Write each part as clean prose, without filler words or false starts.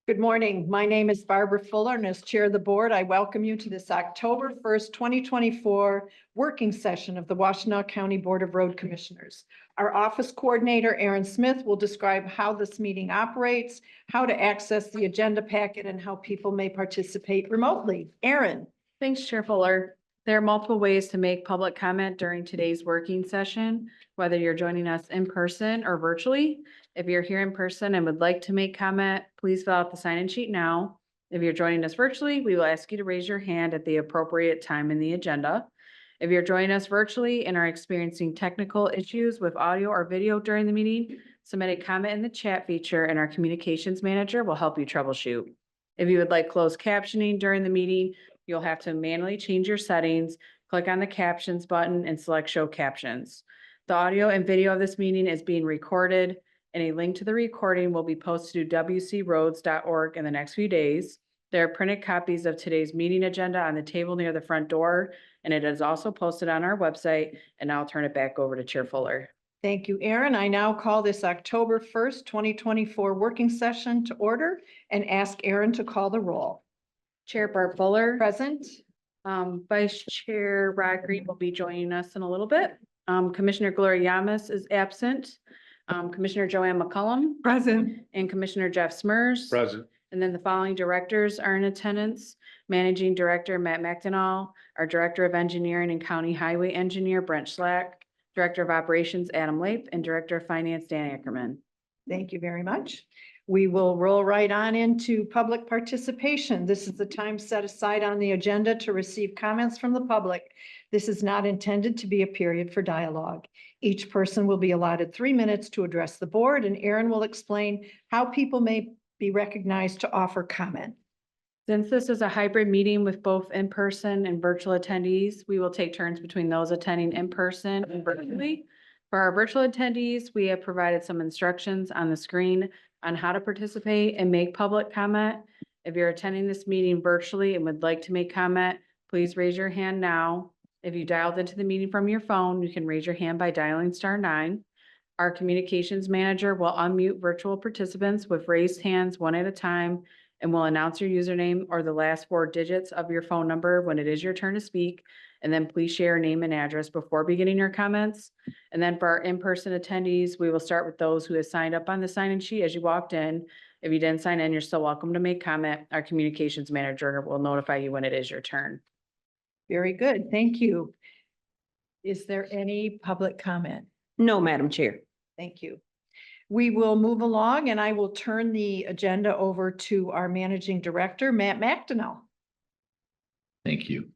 Good morning. My name is Barbara Fuller, and as Chair of the Board, I welcome you to this October 1st, 2024 working session of the Washtenaw County Board of Road Commissioners. Our Office Coordinator, Aaron Smith, will describe how this meeting operates, how to access the agenda packet, and how people may participate remotely. Aaron. Thanks, Chair Fuller. There are multiple ways to make public comment during today's working session, whether you're joining us in person or virtually. If you're here in person and would like to make comment, please fill out the sign-in sheet now. If you're joining us virtually, we will ask you to raise your hand at the appropriate time in the agenda. If you're joining us virtually and are experiencing technical issues with audio or video during the meeting, submit a comment in the chat feature and our communications manager will help you troubleshoot. If you would like closed captioning during the meeting, you'll have to manually change your settings, click on the captions button and select show captions. The audio and video of this meeting is being recorded, and a link to the recording will be posted to wcroads.org in the next few days. There are printed copies of today's meeting agenda on the table near the front door, and it is also posted on our website. And I'll turn it back over to Chair Fuller. Thank you, Aaron. I now call this October 1st, 2024 working session to order and ask Aaron to call the roll. Chair Barb Fuller. Present. Vice Chair Rod Green will be joining us in a little bit. Commissioner Gloria Yamas is absent. Commissioner Joanne McCullum. Present. And Commissioner Jeff Smers. Present. And then the following directors are in attendance. Managing Director Matt Washtenaw, our Director of Engineering and County Highway Engineer Brent Schlack, Director of Operations Adam Lape, and Director of Finance Dan Ackerman. Thank you very much. We will roll right on into public participation. This is the time set aside on the agenda to receive comments from the public. This is not intended to be a period for dialogue. Each person will be allotted 3 minutes to address the board, and Aaron will explain how people may be recognized to offer comment. Since this is a hybrid meeting with both in-person and virtual attendees, we will take turns between those attending in person and virtually. For our virtual attendees, we have provided some instructions on the screen on how to participate and make public comment. If you're attending this meeting virtually and would like to make comment, please raise your hand now. If you dialed into the meeting from your phone, you can raise your hand by dialing *9. Our communications manager will unmute virtual participants with raised hands one at a time and will announce your username or the last 4 digits of your phone number when it is your turn to speak. And then please share your name and address before beginning your comments. And then for our in-person attendees, we will start with those who have signed up on the sign-in sheet as you walked in. If you didn't sign in, you're still welcome to make comment. Our communications manager will notify you when it is your turn. Very good. Thank you. Is there any public comment? No, Madam Chair. Thank you. We will move along, and I will turn the agenda over to our Managing Director, Matt Washtenaw. Thank you.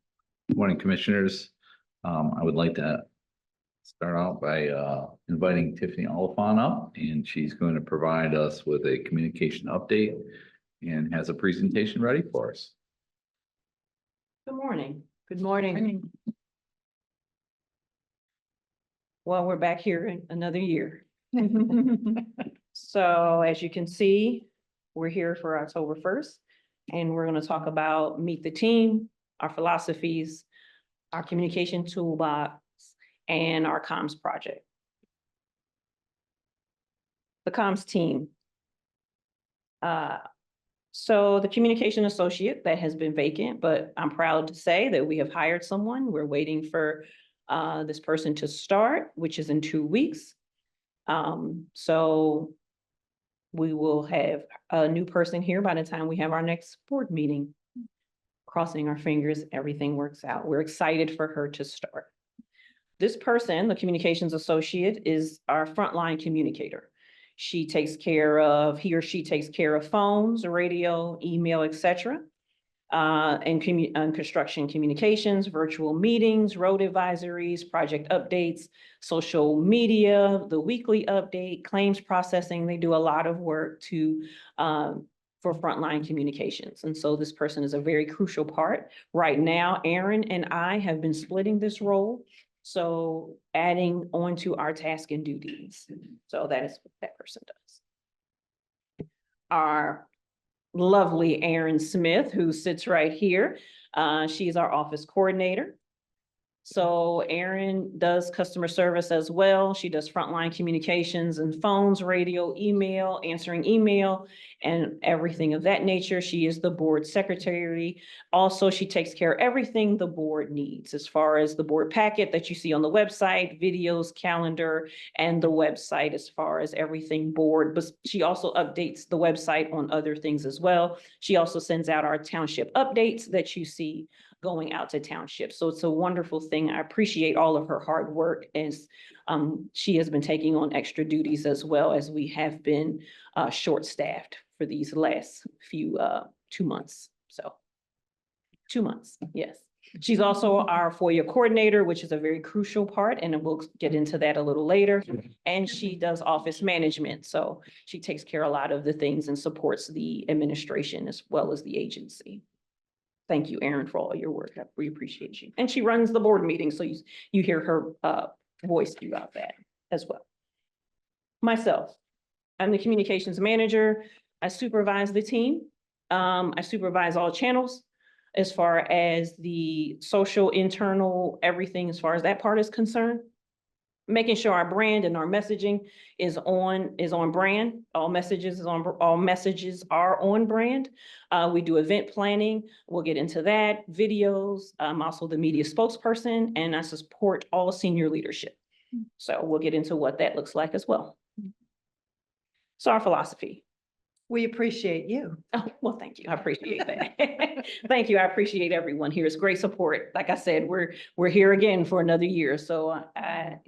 Good morning, Commissioners. I would like to start out by inviting Tiffany Oliphant up, and she's going to provide us with a communication update and has a presentation ready for us. Good morning. Good morning. Well, we're back here in another year. So as you can see, we're here for October 1st, and we're going to talk about Meet the Team, our philosophies, our communication toolbox, and our comms project. The comms team. So the communication associate that has been vacant, but I'm proud to say that we have hired someone. We're waiting for this person to start, which is in 2 weeks. So we will have a new person here by the time we have our next board meeting. Crossing our fingers, everything works out. We're excited for her to start. This person, the communications associate, is our frontline communicator. He or she takes care of phones, radio, email, etc. And construction communications, virtual meetings, road advisories, project updates, social media, the weekly update, claims processing. They do a lot of work for frontline communications. And so this person is a very crucial part. Right now, Aaron and I have been splitting this role. So adding on to our task and duties. So that is what that person does. Our lovely Aaron Smith, who sits right here. She's our office coordinator. So Erin does customer service as well. She does frontline communications and phones, radio, email, answering email, and everything of that nature. She is the board secretary. Also, she takes care of everything the board needs as far as the board packet that you see on the website, videos, calendar, and the website as far as everything board. But she also updates the website on other things as well. She also sends out our township updates that you see going out to townships. So it's a wonderful thing. I appreciate all of her hard work as she has been taking on extra duties as well as we have been short-staffed for these last few 2 months. So 2 months, yes. She's also our FOIA coordinator, which is a very crucial part, and we'll get into that a little later. And she does office management, so she takes care of a lot of the things and supports the administration as well as the agency. Thank you, Erin, for all your work. We appreciate you. And she runs the board meeting, so you hear her voice throughout that as well. Myself, I'm the communications manager. I supervise the team. I supervise all channels as far as the social, internal, everything as far as that part is concerned. Making sure our brand and our messaging is on brand. All messages are on brand. We do event planning. We'll get into that. Videos. I'm also the media spokesperson, and I support all senior leadership. So we'll get into what that looks like as well. So our philosophy. We appreciate you. Oh, well, thank you. I appreciate that. Thank you. I appreciate everyone here. It's great support. Like I said, we're here again for another year. So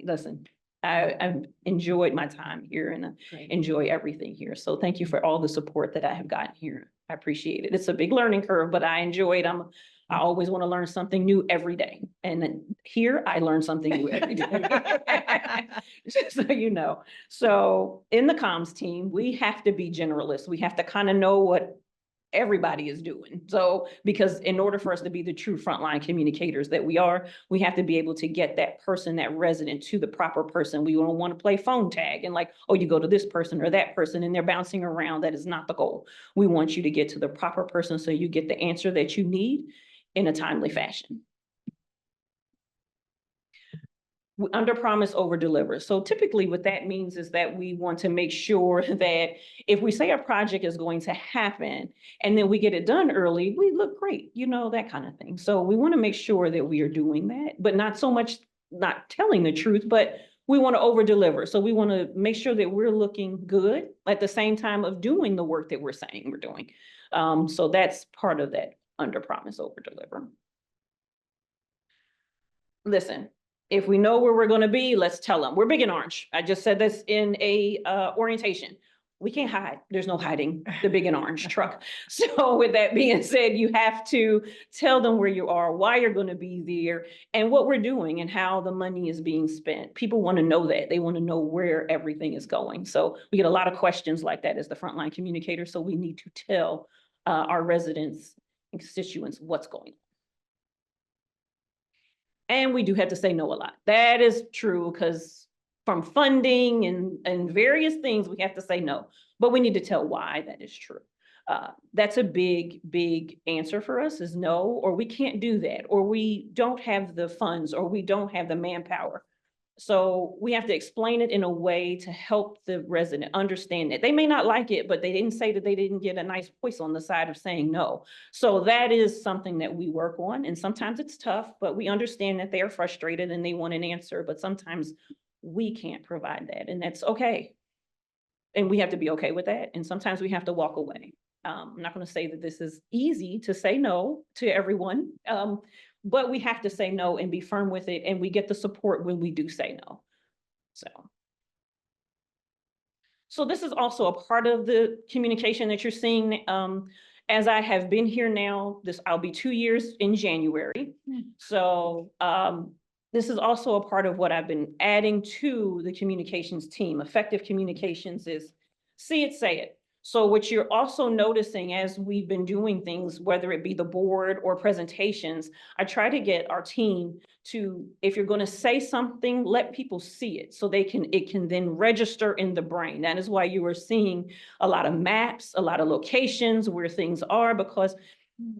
listen, I've enjoyed my time here and enjoy everything here. So thank you for all the support that I have gotten here. I appreciate it. It's a big learning curve, but I enjoy it. I always want to learn something new every day. And then here I learn something new every day. Just so you know. So in the comms team, we have to be generalists. We have to kind of know what everybody is doing. So, because in order for us to be the true frontline communicators that we are, we have to be able to get that person, that resident to the proper person. We don't want to play phone tag and like, oh, you go to this person or that person and they're bouncing around. That is not the goal. We want you to get to the proper person so you get the answer that you need in a timely fashion. We under promise, over deliver. So typically what that means is that we want to make sure that if we say a project is going to happen and then we get it done early, we look great, you know, that kind of thing. So we want to make sure that we are doing that, but not so much not telling the truth, but we want to over deliver. So we want to make sure that we're looking good at the same time of doing the work that we're saying we're doing. So that's part of that under promise, over deliver. Listen, if we know where we're going to be, let's tell them. We're big and orange. I just said this in a orientation. We can't hide. There's no hiding the big and orange truck. So with that being said, you have to tell them where you are, why you're going to be there, and what we're doing and how the money is being spent. People want to know that. They want to know where everything is going. So we get a lot of questions like that as the frontline communicator. So we need to tell our residents and constituents what's going on. And we do have to say no a lot. That is true because from funding and various things, we have to say no, but we need to tell why that is true. That's a big, big answer for us is no, or we can't do that, or we don't have the funds, or we don't have the manpower. So we have to explain it in a way to help the resident understand it. They may not like it, but they didn't say that they didn't get a nice voice on the side of saying no. So that is something that we work on. And sometimes it's tough, but we understand that they are frustrated and they want an answer, but sometimes we can't provide that, and that's okay. And we have to be okay with that. And sometimes we have to walk away. I'm not going to say that this is easy to say no to everyone. But we have to say no and be firm with it, and we get the support when we do say no. So this is also a part of the communication that you're seeing. As I have been here now, I'll be 2 years in January. So this is also a part of what I've been adding to the communications team. Effective communications is see it, say it. So what you're also noticing as we've been doing things, whether it be the board or presentations, I try to get our team to, if you're going to say something, let people see it so it can then register in the brain. That is why you are seeing a lot of maps, a lot of locations where things are, because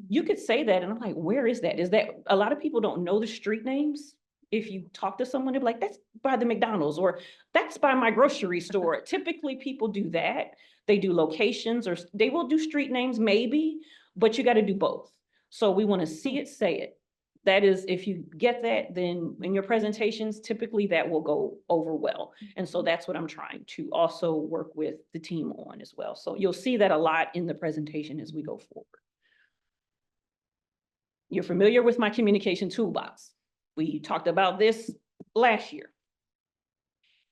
you could say that and I'm like, where is that? Is that a lot of people don't know the street names? If you talk to someone, they're like, that's by the McDonald's, or that's by my grocery store. Typically, people do that. They do locations, or they will do street names maybe, but you got to do both. So we want to see it, say it. That is, if you get that, then in your presentations, typically that will go over well. And so that's what I'm trying to also work with the team on as well. So you'll see that a lot in the presentation as we go forward. You're familiar with my communication toolbox. We talked about this last year.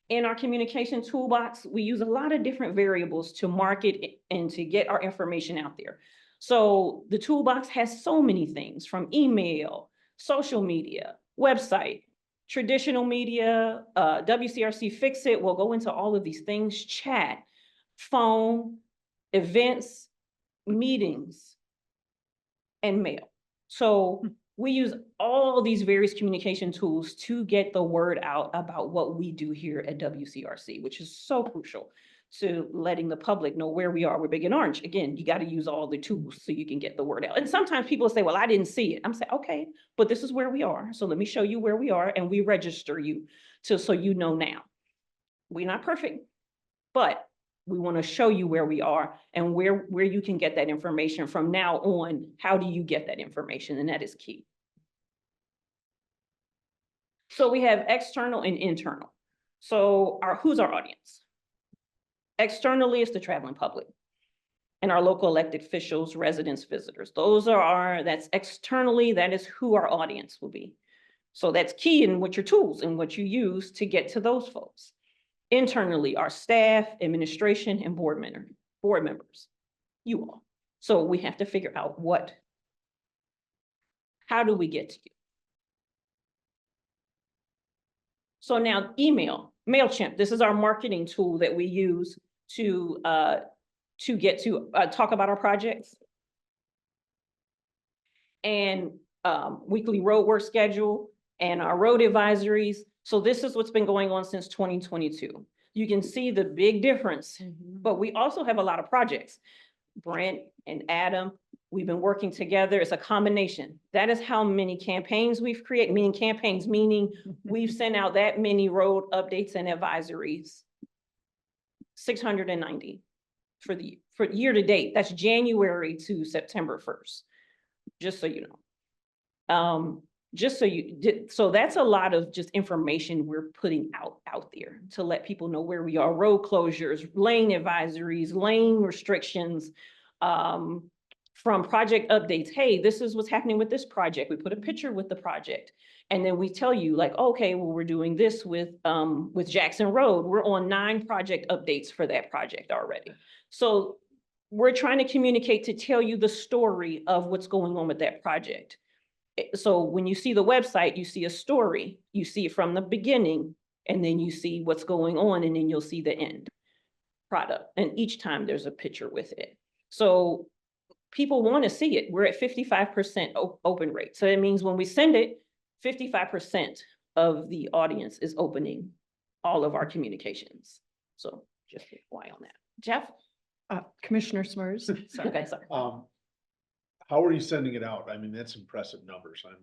In our communication toolbox, we use a lot of different variables to market and to get our information out there. So the toolbox has so many things, from email, social media, website, traditional media, WCRC Fix It. We'll go into all of these things: chat, phone, events, meetings, and mail. So we use all these various communication tools to get the word out about what we do here at WCRC, which is so crucial to letting the public know where we are. We're big and orange. Again, you got to use all the tools so you can get the word out. And sometimes people say, well, I didn't see it. I'm saying, okay, but this is where we are. So let me show you where we are, and we register you so you know now. We're not perfect, but we want to show you where we are and where you can get that information from now on. How do you get that information? And that is key. So we have external and internal. So who's our audience? Externally, it's the traveling public and our local elected officials, residents, visitors. That's externally, that is who our audience will be. So that's key in what your tools and what you use to get to those folks. Internally, our staff, administration, and board members, you all. So we have to figure out how do we get to you? So now email, MailChimp, this is our marketing tool that we use to get to talk about our projects. And weekly road work schedule and our road advisories. So this is what's been going on since 2022. You can see the big difference, but we also have a lot of projects. Brent and Adam, we've been working together. It's a combination. That is how many campaigns we've created, meaning we've sent out that many road updates and advisories. 690 for year to date. That's January to September 1st, just so you know. So that's a lot of just information we're putting out there to let people know where we are. Road closures, lane advisories, lane restrictions, from project updates. Hey, this is what's happening with this project. We put a picture with the project, and then we tell you like, okay, well, we're doing this with Jackson Road. We're on 9 project updates for that project already. So we're trying to communicate to tell you the story of what's going on with that project. So when you see the website, you see a story, you see it from the beginning, and then you see what's going on, and then you'll see the end product. And each time there's a picture with it. So people want to see it. We're at 55% open rate. So it means when we send it, 55% of the audience is opening all of our communications. So just FYI on that. Jeff? Commissioner Smers. Okay, sorry. How are you sending it out? I mean, that's impressive numbers. I'm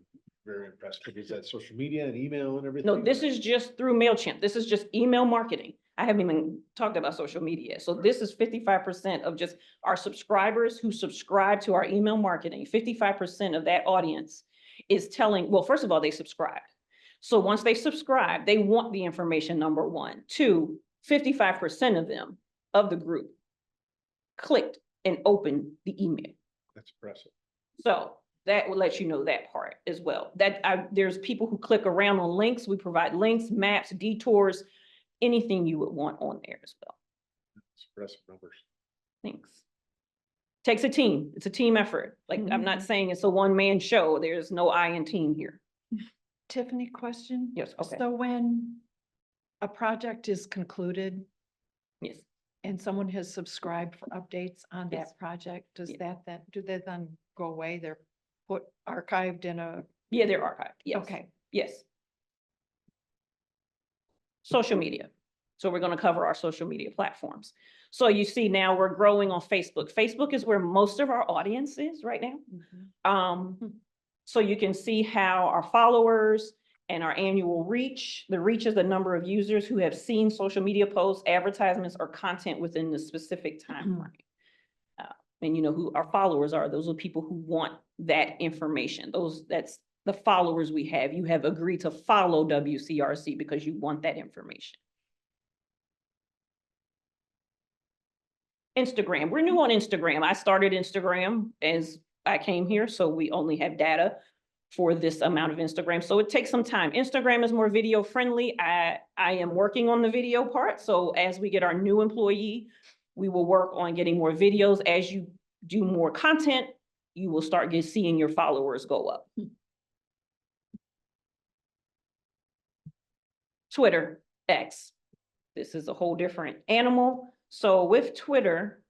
very impressed. Is that social media and email and everything? No, this is just through MailChimp. This is just email marketing. I haven't even talked about social media. So this is 55% of just our subscribers who subscribe to our email marketing. 55% of that audience is telling, well, first of all, they subscribed. So once they subscribe, they want the information, number one. 2, 55% of them, of the group, clicked and opened the email. That's impressive. So that will let you know that part as well. There's people who click around on links. We provide links, maps, detours, anything you would want on there as well. That's impressive numbers. Thanks. Takes a team. It's a team effort. Like, I'm not saying it's a one-man show. There's no I in team here. Tiffany, question? Yes, okay. So when a project is concluded Yes. and someone has subscribed for updates on Yes. that project, does Yeah. do they then go away? They're put archived in a, Yeah, they're archived. Yes. okay. Yes. Social media. So we're going to cover our social media platforms. So you see now we're growing on Facebook. Facebook is where most of our audience is right now. So you can see how our followers And our annual reach, the reach is the number of users who have seen social media posts, advertisements, or content within the specific time frame. And you know who our followers are. Those are people who want that information. That's the followers we have. You have agreed to follow WCRC because you want that information. Instagram, we're new on Instagram. I started Instagram as I came here, so we only have data for this amount of Instagram. So it takes some time. Instagram is more video friendly. I am working on the video part. So as we get our new employee, we will work on getting more videos. As you do more content, you will start seeing your followers go up. Twitter, X. This is a whole different animal. So with Twitter,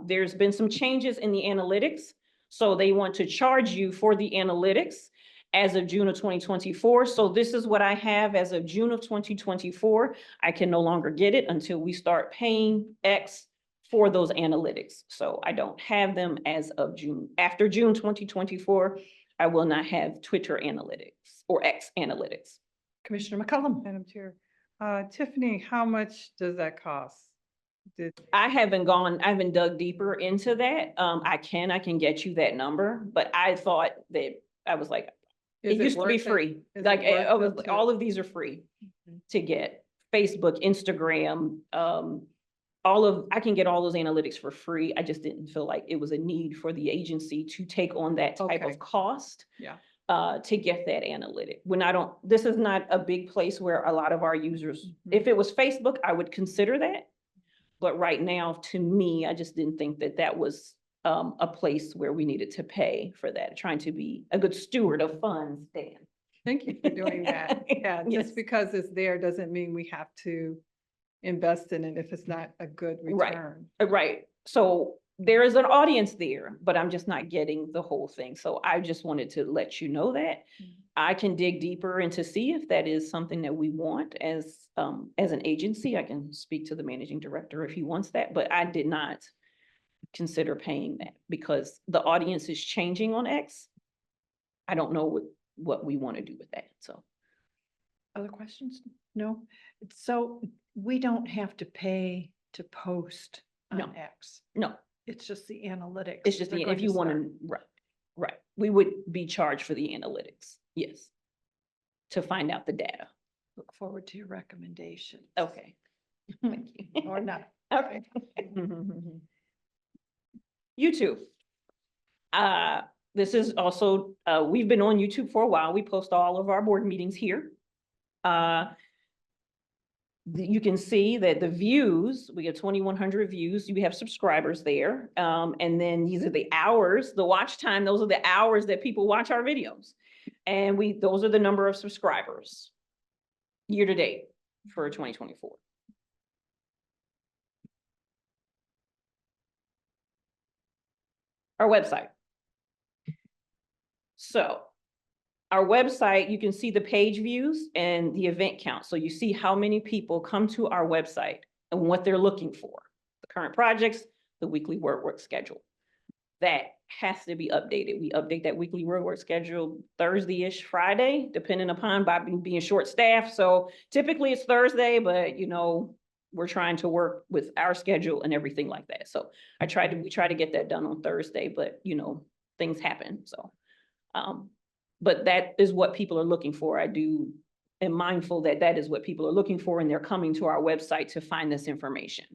there's been some changes in the analytics. So they want to charge you for the analytics as of June of 2024. So this is what I have as of June of 2024. I can no longer get it until we start paying X for those analytics. So I don't have them as of June. After June 2024, I will not have Twitter analytics or X analytics. Commissioner McCollum. Madam Chair, Tiffany, how much does that cost? I haven't dug deeper into that. I can get you that number, but I thought that, I was like, it used to be free. Like, all of these are free to get. Facebook, Instagram, I can get all those analytics for free. I just didn't feel like it was a need for the agency to take on that type Okay. of cost. Yeah. To get that analytic. This is not a big place where a lot of our users, if it was Facebook, I would consider that. But right now, to me, I just didn't think that that was a place where we needed to pay for that, trying to be a good steward of funds, Dan. Thank you for doing that. Yeah, Yes. just because it's there doesn't mean we have to invest in it if it's not a good Right. return. Right. So there is an audience there, but I'm just not getting the whole thing. So I just wanted to let you know that. I can dig deeper and to see if that is something that we want as an agency. I can speak to the managing director if he wants that, but I did not consider paying that because the audience is changing on X. I don't know what we want to do with that, so. Other questions? No. So we don't have to pay to post No. on X. No, It's just the analytics. it's just, They're if going you want start. to, right. We would be charged for the analytics, yes, to find out the data. Look forward to your recommendations. Okay. Thank you. Or not. Okay. YouTube. This is also, we've been on YouTube for a while. We post all of our board meetings here. You can see that the views, we get 2,100 views. You have subscribers there. And then these are the hours, the watch time. Those are the hours that people watch our videos. And those are the number of subscribers year to date for 2024. Our website. So our website, you can see the page views and the event count. So you see how many people come to our website and what they're looking for. The current projects, the weekly work schedule. That has to be updated. We update that weekly work schedule Thursday-ish, Friday, depending upon by being short staffed. So typically it's Thursday, but you know, we're trying to work with our schedule and everything like that. So we try to get that done on Thursday, but you know, things happen. So, but that is what people are looking for. I am mindful that that is what people are looking for, and they're coming to our website to find this information.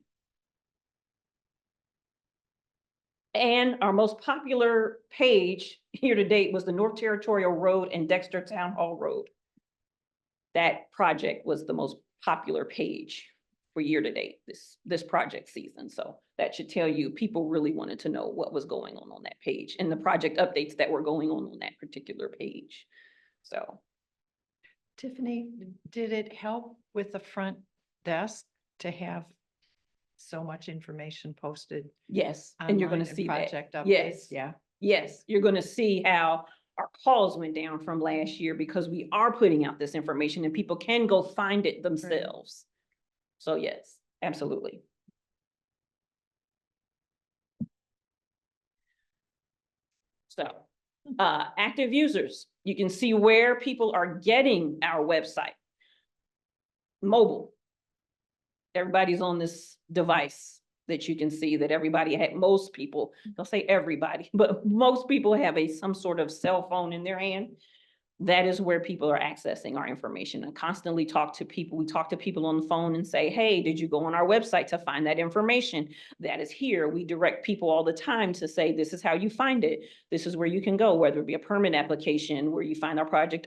And our most popular page here to date was the North Territorial Road and Dexter Town Hall Road. That project was the most popular page for year to date, this project season. So that should tell you people really wanted to know what was going on that page and the project updates that were going on that particular page. So. Tiffany, did it help with the front desk to have so much information posted? Yes, and you're going to online see that. project updates? Yes. Yeah. Yes, you're going to see how our calls went down from last year because we are putting out this information and people can go find it themselves. So yes, absolutely. So, active users. You can see where people are getting our website. Mobile. Everybody's on this device that you can see that everybody had, most people, don't say everybody, but most people have some sort of cell phone in their hand. That is where people are accessing our information. I constantly talk to people. We talk to people on the phone and say, hey, did you go on our website to find that information? That is here. We direct people all the time to say, this is how you find it. This is where you can go, whether it be a permit application, where you find our project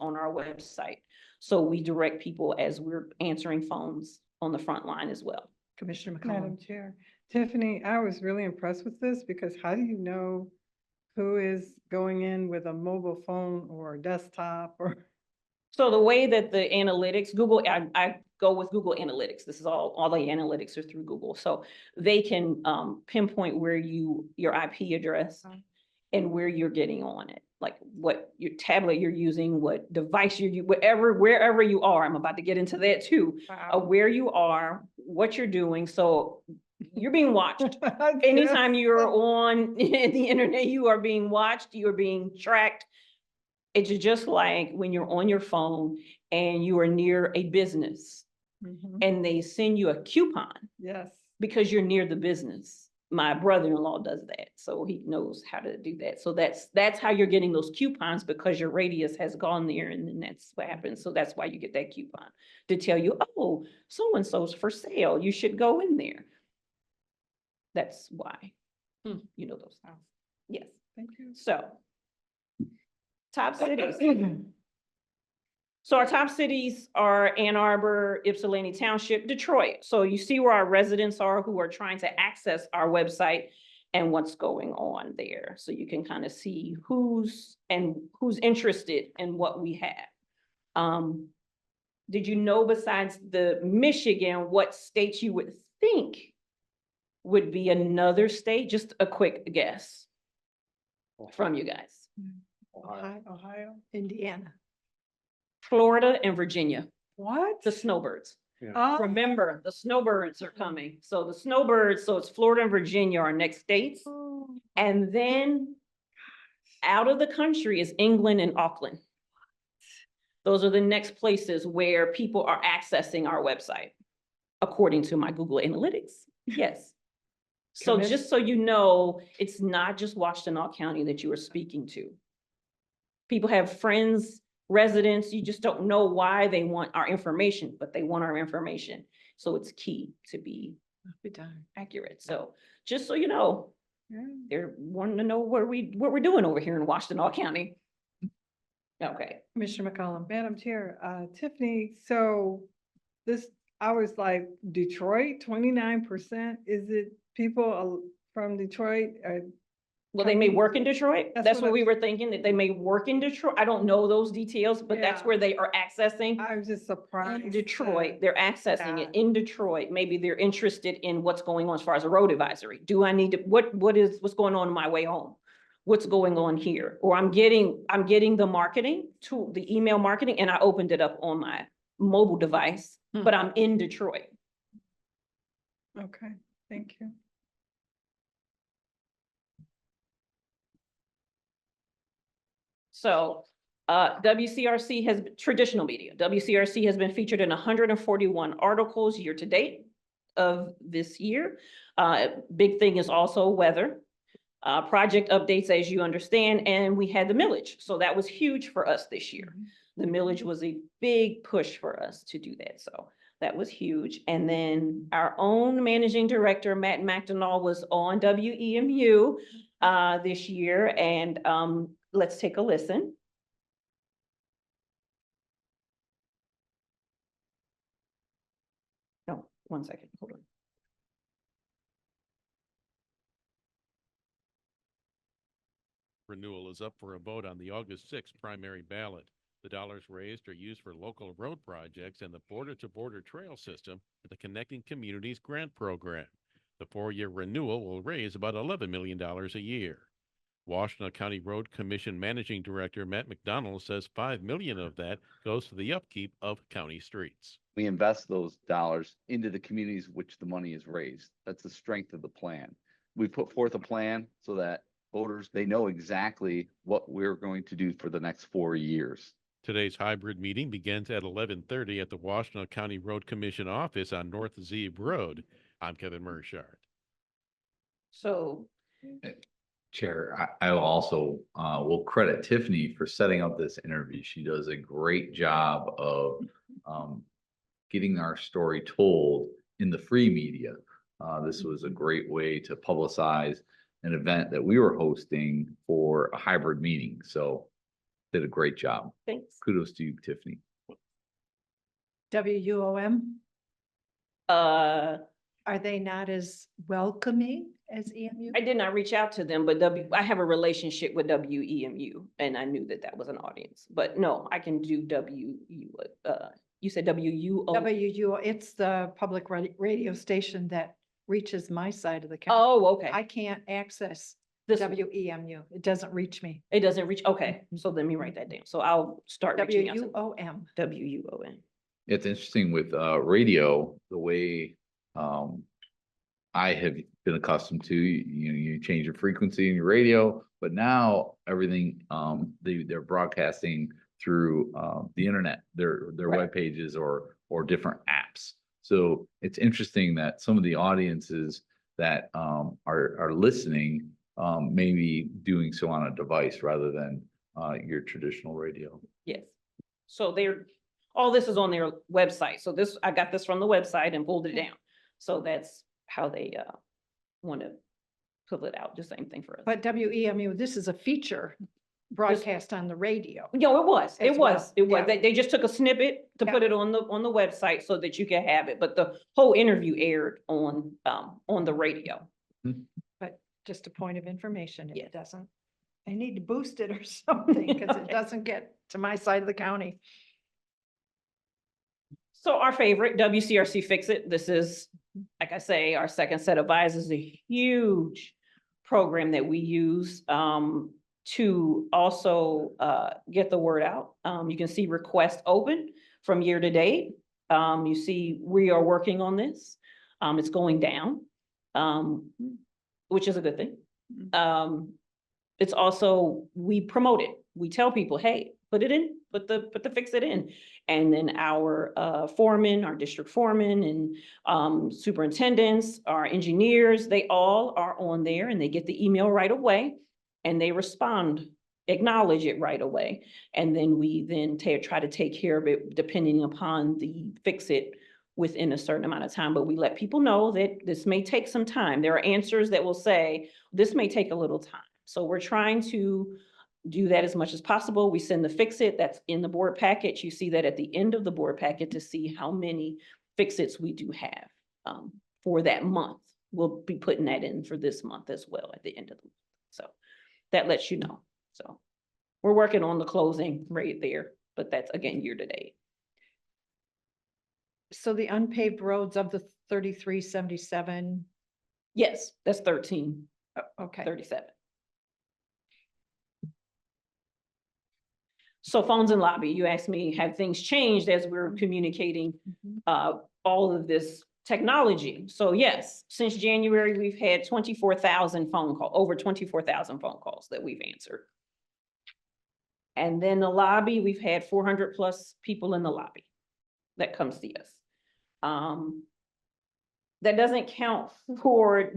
on our website. So we direct people as we're answering phones on the front line as well. Commissioner Madam McCollum. Chair, Tiffany, I was really impressed with this because how do you know who is going in with a mobile phone or a desktop or? So the way that the analytics, Google, I go with Google Analytics. This is all the analytics are through Google. So they can pinpoint where your IP address and where you're getting on it. Like what your tablet you're using, what device you're using, wherever you are. I'm about to get into that too. Where you are, what you're doing. So you're being watched. Anytime you're on the internet, you are being watched, you're being tracked. It's just like when you're on your phone and you are near a business Mhm. and they send you a coupon Yes. because you're near the business. My brother-in-law does that, so he knows how to do that. So that's how you're getting those coupons, because your radius has gone there, and then that's what happens. So that's why you get that coupon to tell you, oh, so-and-so's for sale. You should go in there. That's why. You know those things. Yes. Thank you. So top cities. So our top cities are Ann Arbor, Ypsilanti Township, Detroit. So you see where our residents are who are trying to access our website and what's going on there. So you can kind of see who's interested in what we have. Did you know, besides the Michigan, what states you would think would be another state? Just a quick guess from you guys. Ohio. Indiana. Florida and Virginia, What? the snowbirds. Oh, Remember, the snowbirds are coming. So the snowbirds, so it's Florida and Virginia are next states. And then out of the country is England and Auckland. Those are the next places where people are accessing our website, according to my Google Analytics. Yes. So just so you know, it's not just Washtenaw County that you are speaking to. People have friends, residents, you just don't know why they want our information, but they want our information. So it's key to be accurate. So just so you know, yeah. they're wanting to know what we're doing over here in Washtenaw County. Okay. Commissioner McCollum. Madam Chair, Tiffany, so this, I was like, Detroit, 29%, is it people from Detroit? Well, they may work in Detroit. That's That's what what we I'm- were thinking, that they may work in Detroit. I don't know those details, but that's Yeah. where they are accessing. I was just surprised. In Detroit, they're accessing it Yeah. in Detroit. Maybe they're interested in what's going on as far as a road advisory. Do I need to, what's going on my way home? What's going on here? Or I'm getting the marketing to the email marketing, and I opened it up on my mobile device, but I'm in Detroit. Okay, thank you. So WCRC has traditional media. WCRC has been featured in 141 articles year to date of this year. Big thing is also weather, project updates, as you understand, and we had the millage. So that was huge for us this year. The millage was a big push for us to do that. So that was huge. And then our own managing director, Matt McDonald, was on WEMU this year. And let's take a listen. No, 1 second, hold on. Renewal is up for a vote on the August 6th primary ballot. The dollars raised are used for local road projects and the border-to-border trail system for the Connecting Communities Grant Program. The 4-year renewal will raise about $11 million a year. Washtenaw County Road Commission Managing Director Matt McDonald says $5 million of that goes to the upkeep of county streets. We invest those dollars into the communities which the money is raised. That's the strength of the plan. We put forth a plan so that voters, they know exactly what we're going to do for the next 4 years. Today's hybrid meeting begins at 11:30 at the Washtenaw County Road Commission office on North Zeeb Road. I'm Kevin Mershard. So Chair, I will also, will credit Tiffany for setting up this interview. She does a great job of, getting our story told in the free media. This was a great way to publicize an event that we were hosting for a hybrid meeting. So did a great job. thanks. Kudos to you, Tiffany. WUOM, Uh, are they not as welcoming as EMU? I did not reach out to them, but I have a relationship with WEMU and I knew that that was an audience, but no, I can do you said WUO? WUO, it's the public radio station that reaches my side of the county. Oh, okay. I can't access This, WEMU. It doesn't reach me. it doesn't reach, okay, so let me write that down. So I'll start reaching out to WUOM. WUON. It's interesting with radio, the way I have been accustomed to, you change your frequency in your radio, but now everything, they're broadcasting through the internet, their Right. web pages or different apps. So it's interesting that some of the audiences that are listening may be doing so on a device rather than your traditional radio. Yes. So all this is on their website. So this, I got this from the website and pulled it down. So that's how they want to pull it out. The same thing for us. But WEMU, this is a feature broadcast on the radio. No, it was, As well, it was. yeah. They just took a snippet to Yeah. put it on the website so that you can have it, but the whole interview aired on the radio. But just a point of information, if Yes. it doesn't, I need to boost it or something because it doesn't get to my side of the county. So our favorite, WCRC Fix It, this is, like I say, our second set of eyes is a huge program that we use to also get the word out. You can see requests open from year to date. You see, we are working on this. It's going down, which is a good thing. It's also, we promote it. We tell people, hey, put it in, put the Fix It in. And then our foreman, our district foreman and superintendents, our engineers, they all are on there and they get the email right away and they respond, acknowledge it right away. And then we try to take care of it depending upon the Fix It within a certain amount of time. But we let people know that this may take some time. There are answers that will say, this may take a little time. So we're trying to do that as much as possible. We send the Fix It, that's in the board package. You see that at the end of the board packet to see how many Fix Its we do have for that month. We'll be putting that in for this month as well at the end of the month. So that lets you know. So we're working on the closing right there, but that's again year to date. So the unpaved roads of the 3377, Yes, that's 1337. okay. So phones and lobby, you asked me, have things changed as we're communicating all of this technology? So yes, since January, we've had 24,000 over 24,000 phone calls that we've answered. And then the lobby, we've had 400 plus people in the lobby that come see us. That doesn't count for,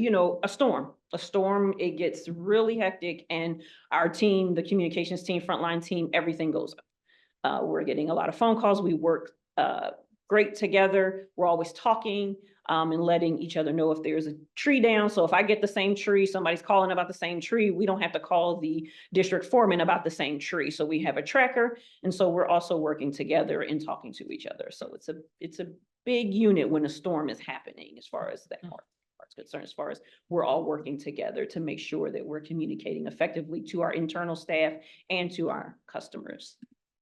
a storm. A storm, it gets really hectic and our team, the communications team, frontline team, everything goes up. We're getting a lot of phone calls. We work great together. We're always talking and letting each other know if there's a tree down. So if I get the same tree, somebody's calling about the same tree, we don't have to call the district foreman about the same tree. So we have a tracker. And so we're also working together and talking to each other. So it's a big unit when a storm is happening as far as that part's concerned, as far as we're all working together to make sure that we're communicating effectively to our internal staff and to our customers.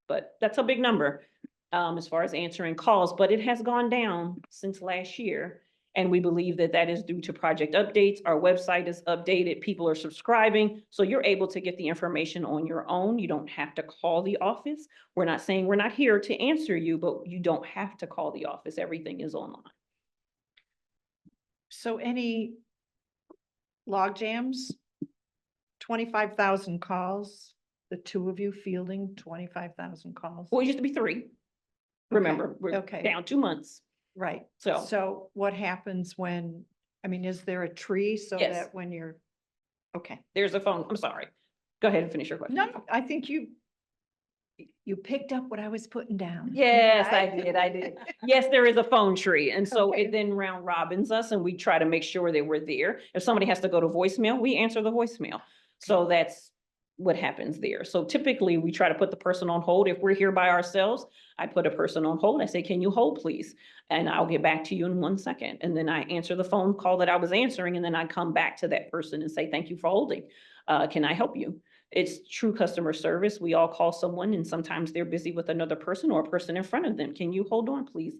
But that's a big number as far as answering calls, but it has gone down since last year. And we believe that that is due to project updates. Our website is updated. People are subscribing. So you're able to get the information on your own. You don't have to call the office. We're not saying we're not here to answer you, but you don't have to call the office. Everything is online. So any log jams, 25,000 calls, the two of you fielding 25,000 calls? Well, it used to be 3. Remember, we're okay. down 2 months. Right. So- So what happens when, I mean, is there a tree so Yes. that when you're, okay. There's a phone. I'm sorry. Go ahead and finish your question. No, I think you picked up what I was putting down. Yes, I did. Yes, there is a phone tree. And so Okay. it then round robins us and we try to make sure that we're there. If somebody has to go to voicemail, we answer the voicemail. So that's what happens there. So typically we try to put the person on hold. If we're here by ourselves, I put a person on hold. I say, can you hold please? And I'll get back to you in 1 second. And then I answer the phone call that I was answering. And then I come back to that person and say, thank you for holding. Can I help you? It's true customer service. We all call someone and sometimes they're busy with another person or a person in front of them. Can you hold on, please?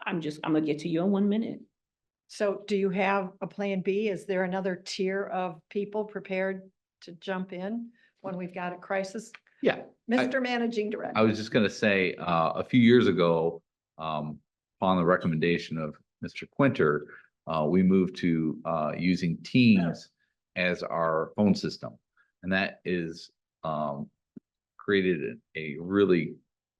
I'm gonna get to you in 1 minute. So do you have a plan B? Is there another tier of people prepared to jump in when we've got a crisis? Yeah. Mr. Managing Director. I was just gonna say, a few years ago, upon the recommendation of Mr. Quinter, we moved to, using Teams as our phone system. And that is, created a really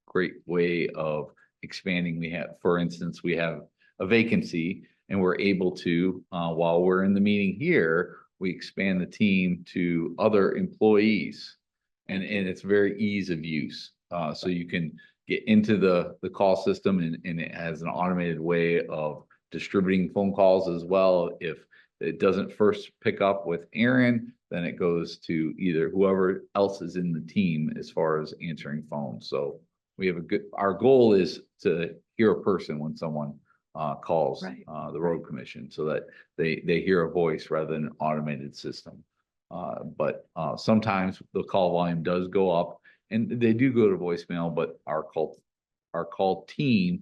great way of expanding. We have, for instance, we have a vacancy and we're able to, while we're in the meeting here, we expand the team to other employees. And it's very ease of use. So you can get into the call system and it has an automated way of distributing phone calls as well. If it doesn't first pick up with Aaron, then it goes to either whoever else is in the team as far as answering phones. So we have our goal is to hear a person when someone calls Right. the road commission so that they hear a voice rather than an automated system. But sometimes the call volume does go up and they do go to voicemail, but our call team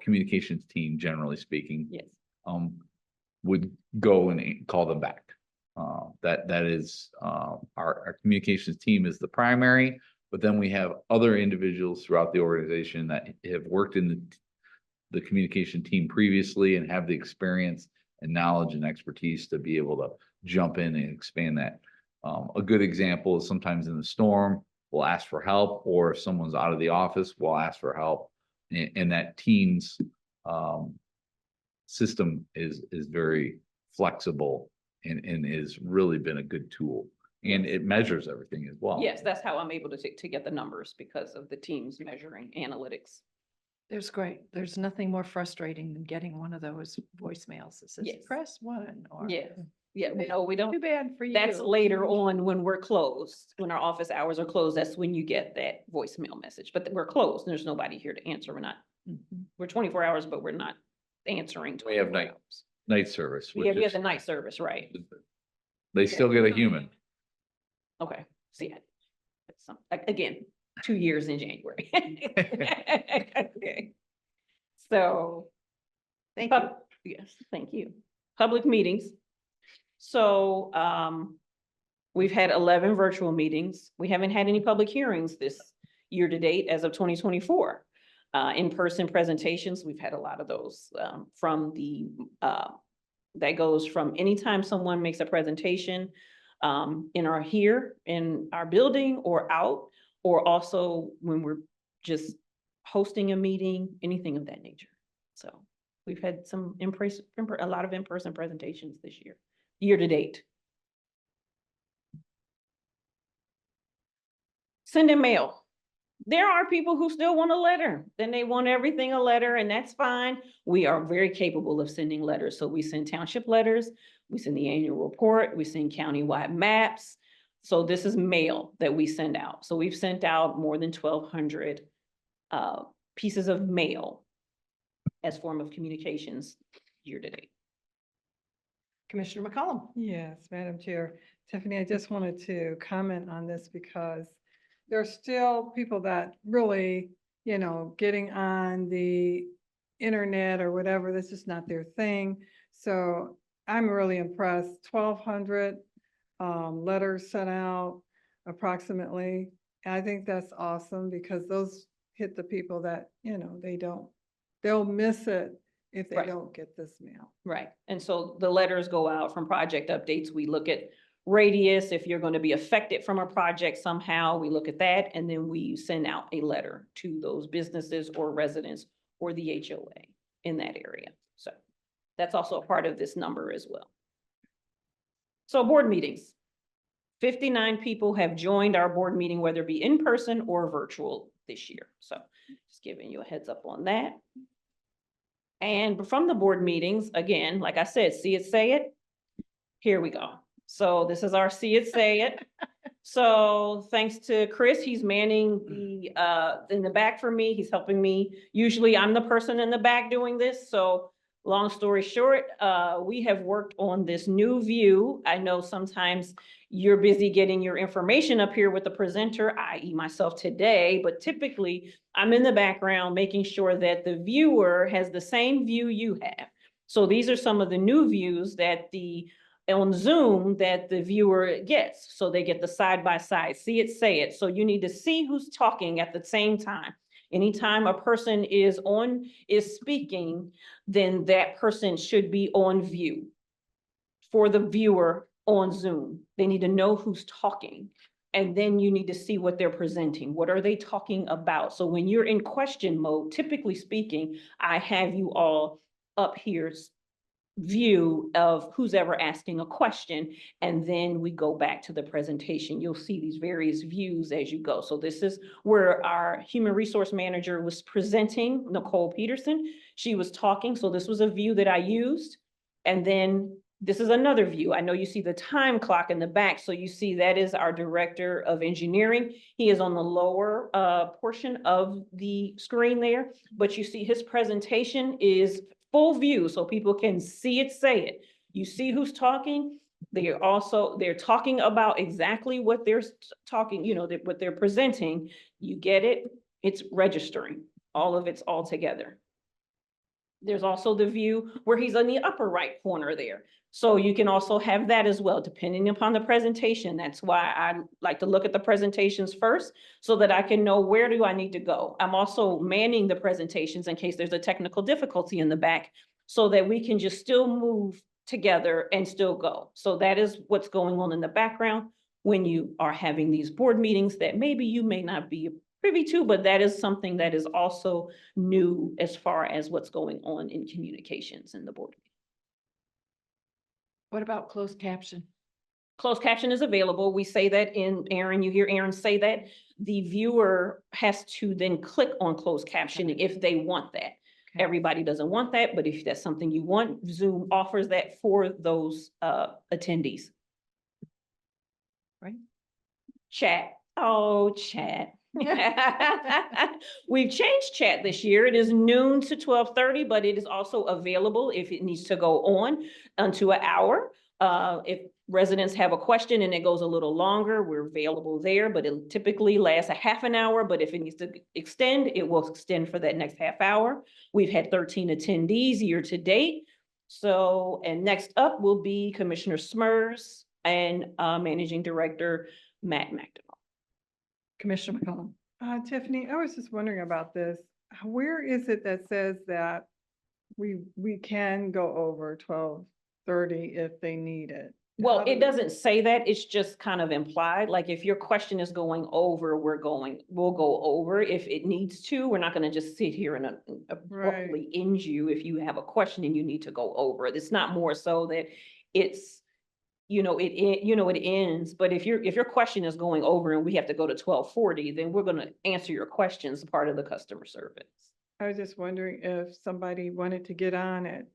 communications team, generally speaking, Yes. would go and call them back. That is, our communications team is the primary, but then we have other individuals throughout the organization that have worked in the communication team previously and have the experience and knowledge and expertise to be able to jump in and expand that. A good example is sometimes in the storm, we'll ask for help, or if someone's out of the office, we'll ask for help. And that team's system is very flexible and has really been a good tool. And it measures everything as well. Yes, that's how I'm able to get the numbers because of the teams measuring analytics. There's great. There's nothing more frustrating than getting one of those voicemails that says, Yes. press 1 or. Yeah. Yeah, no, we don't. Too bad for you. That's later on when we're closed, when our office hours are closed, that's when you get that voicemail message, but we're closed. There's nobody here to answer. Mhm. We're 24 hours, but we're not answering. We have 24 night- hours. Night service. We which have is- the night service, right? They still get a human. Okay, see, again, 2 years in January. Okay. So. Thank you. Yes, thank you. Public meetings. So, we've had 11 virtual meetings. We haven't had any public hearings this year to date as of 2024. In-person presentations, we've had a lot of those, from that goes from anytime someone makes a presentation, here in our building or out, or also when we're just hosting a meeting, anything of that nature. So we've had a lot of in-person presentations this year to date. Send in mail. There are people who still want a letter, then they want everything a letter, and that's fine. We are very capable of sending letters. So we send township letters, we send the annual report, we send countywide maps. So this is mail that we send out. So we've sent out more than 1,200 pieces of mail as form of communications year to date. Commissioner McCollum. Yes, Madam Chair. Tiffany, I just wanted to comment on this because there's still people that really, getting on the internet or whatever, this is not their thing. So I'm really impressed. 1,200 letters sent out approximately. And I think that's awesome because those hit the people that, they'll miss it if they Right. don't get this mail. Right. And so the letters go out from project updates. We look at radius, if you're going to be affected from a project somehow, we look at that, and then we send out a letter to those businesses or residents or the HOA in that area. So that's also a part of this number as well. So board meetings. 59 people have joined our board meeting, whether it be in person or virtual this year. So just giving you a heads up on that. And from the board meetings, again, like I said, see it, say it. Here we go. So this is our see it, say it. So thanks to Chris, he's manning the in the back for me. He's helping me. Usually I'm the person in the back doing this. So long story short, we have worked on this new view. I know sometimes you're busy getting your information up here with the presenter, i.e. myself today, but typically I'm in the background making sure that the viewer has the same view you have. So these are some of the new views that on Zoom that the viewer gets. So they get the side by side, see it, say it. So you need to see who's talking at the same time. Anytime a person is speaking, then that person should be on view for the viewer on Zoom. They need to know who's talking. And then you need to see what they're presenting. What are they talking about? So when you're in question mode, typically speaking, I have you all up here's view of who's ever asking a question, and then we go back to the presentation. You'll see these various views as you go. So this is where our human resource manager was presenting, Nicole Peterson. She was talking, so this was a view that I used. And then this is another view. I know you see the time clock in the back, so you see that is our director of engineering. He is on the lower portion of the screen there, but you see his presentation is full view, so people can see it, say it. You see who's talking. They're talking about exactly what they're talking, what they're presenting. You get it? It's registering. All of it's all together. There's also the view where he's in the upper right corner there. So you can also have that as well, depending upon the presentation. That's why I like to look at the presentations first so that I can know where do I need to go. I'm also manning the presentations in case there's a technical difficulty in the back so that we can just still move together and still go. So that is what's going on in the background when you are having these board meetings that maybe you may not be privy to, but that is something that is also new as far as what's going on in communications in the board. What about closed caption? Closed caption is available. We say that in Aaron, you hear Aaron say that. The viewer has to then click on closed captioning if they want that. Okay. Everybody doesn't want that, but if that's something you want, Zoom offers that for those attendees. Right? Chat. Oh, chat. We've changed chat this year. It is noon to 12:30, but it is also available if it needs to go on unto an hour. If residents have a question and it goes a little longer, we're available there, but it typically lasts a half an hour. But if it needs to extend, it will extend for that next half hour. We've had 13 attendees year to date. So, and next up will be Commissioner Smurs and Managing Director Matt McDonald. Commissioner McCollum. Tiffany, I was just wondering about this. Where is it that says that we can go over 12:30 if they need it? Well, How do it we- doesn't say that. It's just kind of implied. Like if your question is going over, we'll go over if it needs to. We're not going to just sit here and abruptly end you if you have a question and you need to go over it. It's not more so that it's, it ends, but if your question is going over and we have to go to 12:40, then we're going to answer your questions as part of the customer service. I was just wondering if somebody wanted to get on at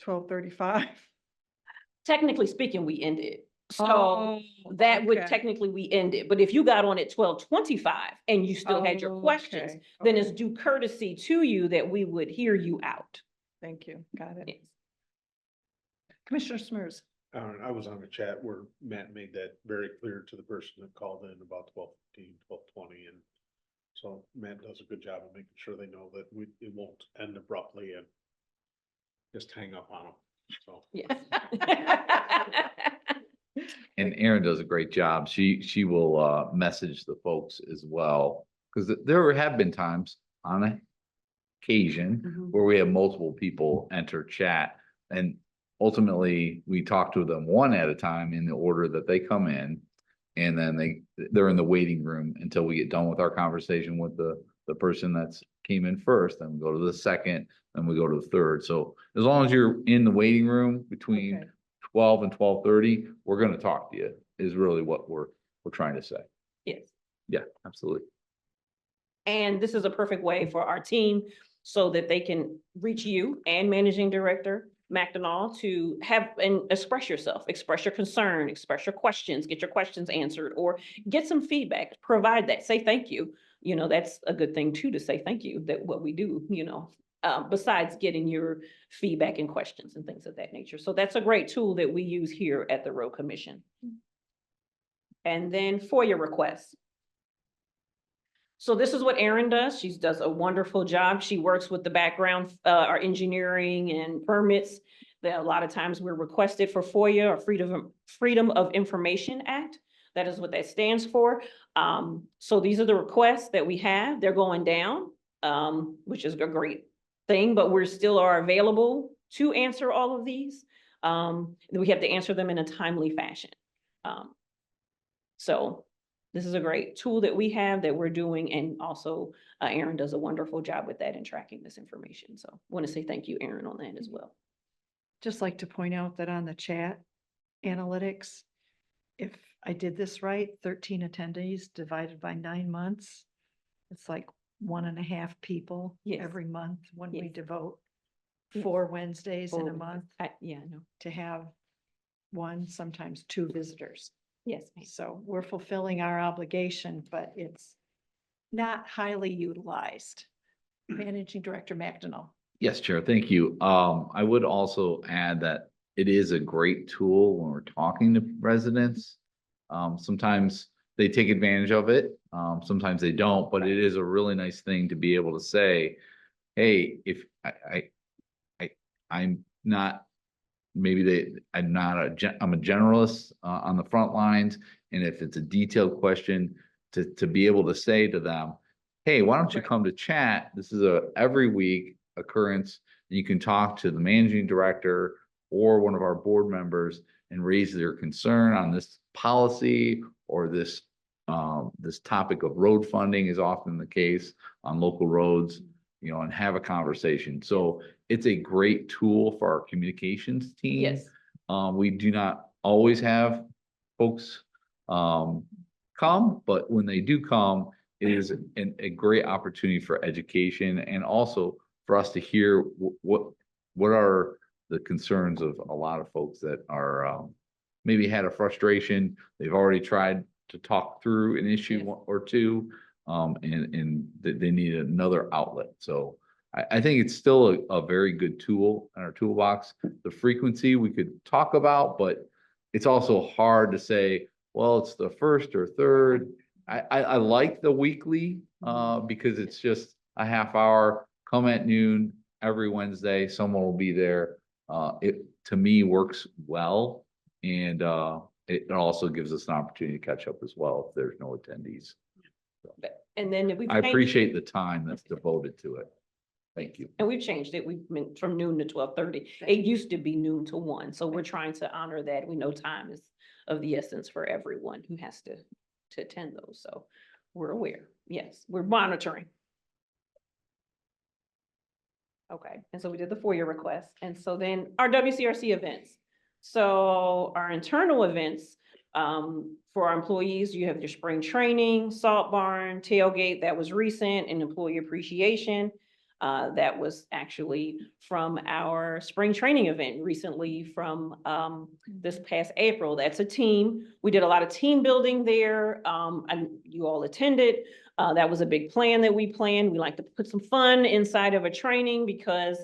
12:35. Technically speaking, we ended. So Oh, that would okay. technically we ended, but if you got on at 12:25 and you still had your questions, Okay, then okay. it's due courtesy to you that we would hear you out. Thank you. Got it. Yes. Commissioner Smurs. I was on the chat where Matt made that very clear to the person that called in about 12:15, 12:20, and so Matt does a good job of making sure they know that it won't end abruptly and just hang up on them, so. Yes. And Erin does a great job. She will message the folks as well. Because there have been times on occasion Mhm. where we have multiple people enter chat. And ultimately, we talk to them one at a time in the order that they come in. And then they're in the waiting room until we get done with our conversation with the person that's came in first, then we go to the second, then we go to the third. So as long as you're in the waiting room between Okay. 12 and 12:30, we're gonna talk to you, is really what we're trying to say. Yes. Yeah, absolutely. And this is a perfect way for our team so that they can reach you and Managing Director Washtenaw to have and express yourself, express your concern, express your questions, get your questions answered, or get some feedback, provide that, say thank you. You know, that's a good thing too, to say thank you, that what we do, besides getting your feedback and questions and things of that nature. So that's a great tool that we use here at the Road Commission. And then FOIA requests. So this is what Erin does. She does a wonderful job. She works with the background, our engineering and permits. That a lot of times we're requested for FOIA, or Freedom of Information Act. That is what that stands for. So these are the requests that we have. They're going down, which is a great thing, but we're still are available to answer all of these. We have to answer them in a timely fashion. So this is a great tool that we have that we're doing, and also Erin does a wonderful job with that and tracking this information. So I want to say thank you, Erin, on that as well. Just like to point out that on the chat analytics, if I did this right, 13 attendees divided by 9 months, it's like 1.5 people Yes. every month when we Yes. devote Yes. 4 Wednesdays in a Or- month Yeah, no, to have 1, sometimes 2 visitors. yes, ma'am. So we're fulfilling our obligation, but it's not highly utilized. Managing Director Washtenaw. Yes, Chair, thank you. I would also add that it is a great tool when we're talking to residents. Sometimes they take advantage of it, sometimes they don't, but it is a really nice thing to be able to say, hey, if I'm not, I'm a generalist, on the front lines. And if it's a detailed question, to be able to say to them, hey, why don't you come to chat? This is a every week occurrence. And you can talk to the managing director or one of our board members and raise their concern on this policy or this topic of road funding is often the case on local roads, and have a conversation. So it's a great tool for our communications team. Yes. We do not always have folks come, but when they do come, it is a great opportunity for education and also for us to hear what are the concerns of a lot of folks that are maybe had a frustration. They've already tried to talk through an issue Yes. or two, and they need another outlet. So I think it's still a very good tool in our toolbox. The frequency we could talk about, but it's also hard to say, well, it's the first or third. I like the weekly, because it's just a half hour, come at noon every Wednesday, someone will be there. It, to me, works well. And it also gives us an opportunity to catch up as well if there's no attendees. And then we. I appreciate the time that's devoted to it. Thank you. And we've changed it. We've been from noon to 12:30. It used to be noon to 1. So we're trying to honor that. We know time is of the essence for everyone who has to attend those. So we're aware. Yes, we're monitoring. Okay, and so we did the FOIA request. And so then our WCRC events. So our internal events, for our employees, you have your spring training, salt barn, tailgate, that was recent, and employee appreciation. That was actually from our spring training event recently from this past April. That's a team. We did a lot of team building there, and you all attended. That was a big plan that we planned. We like to put some fun inside of a training because,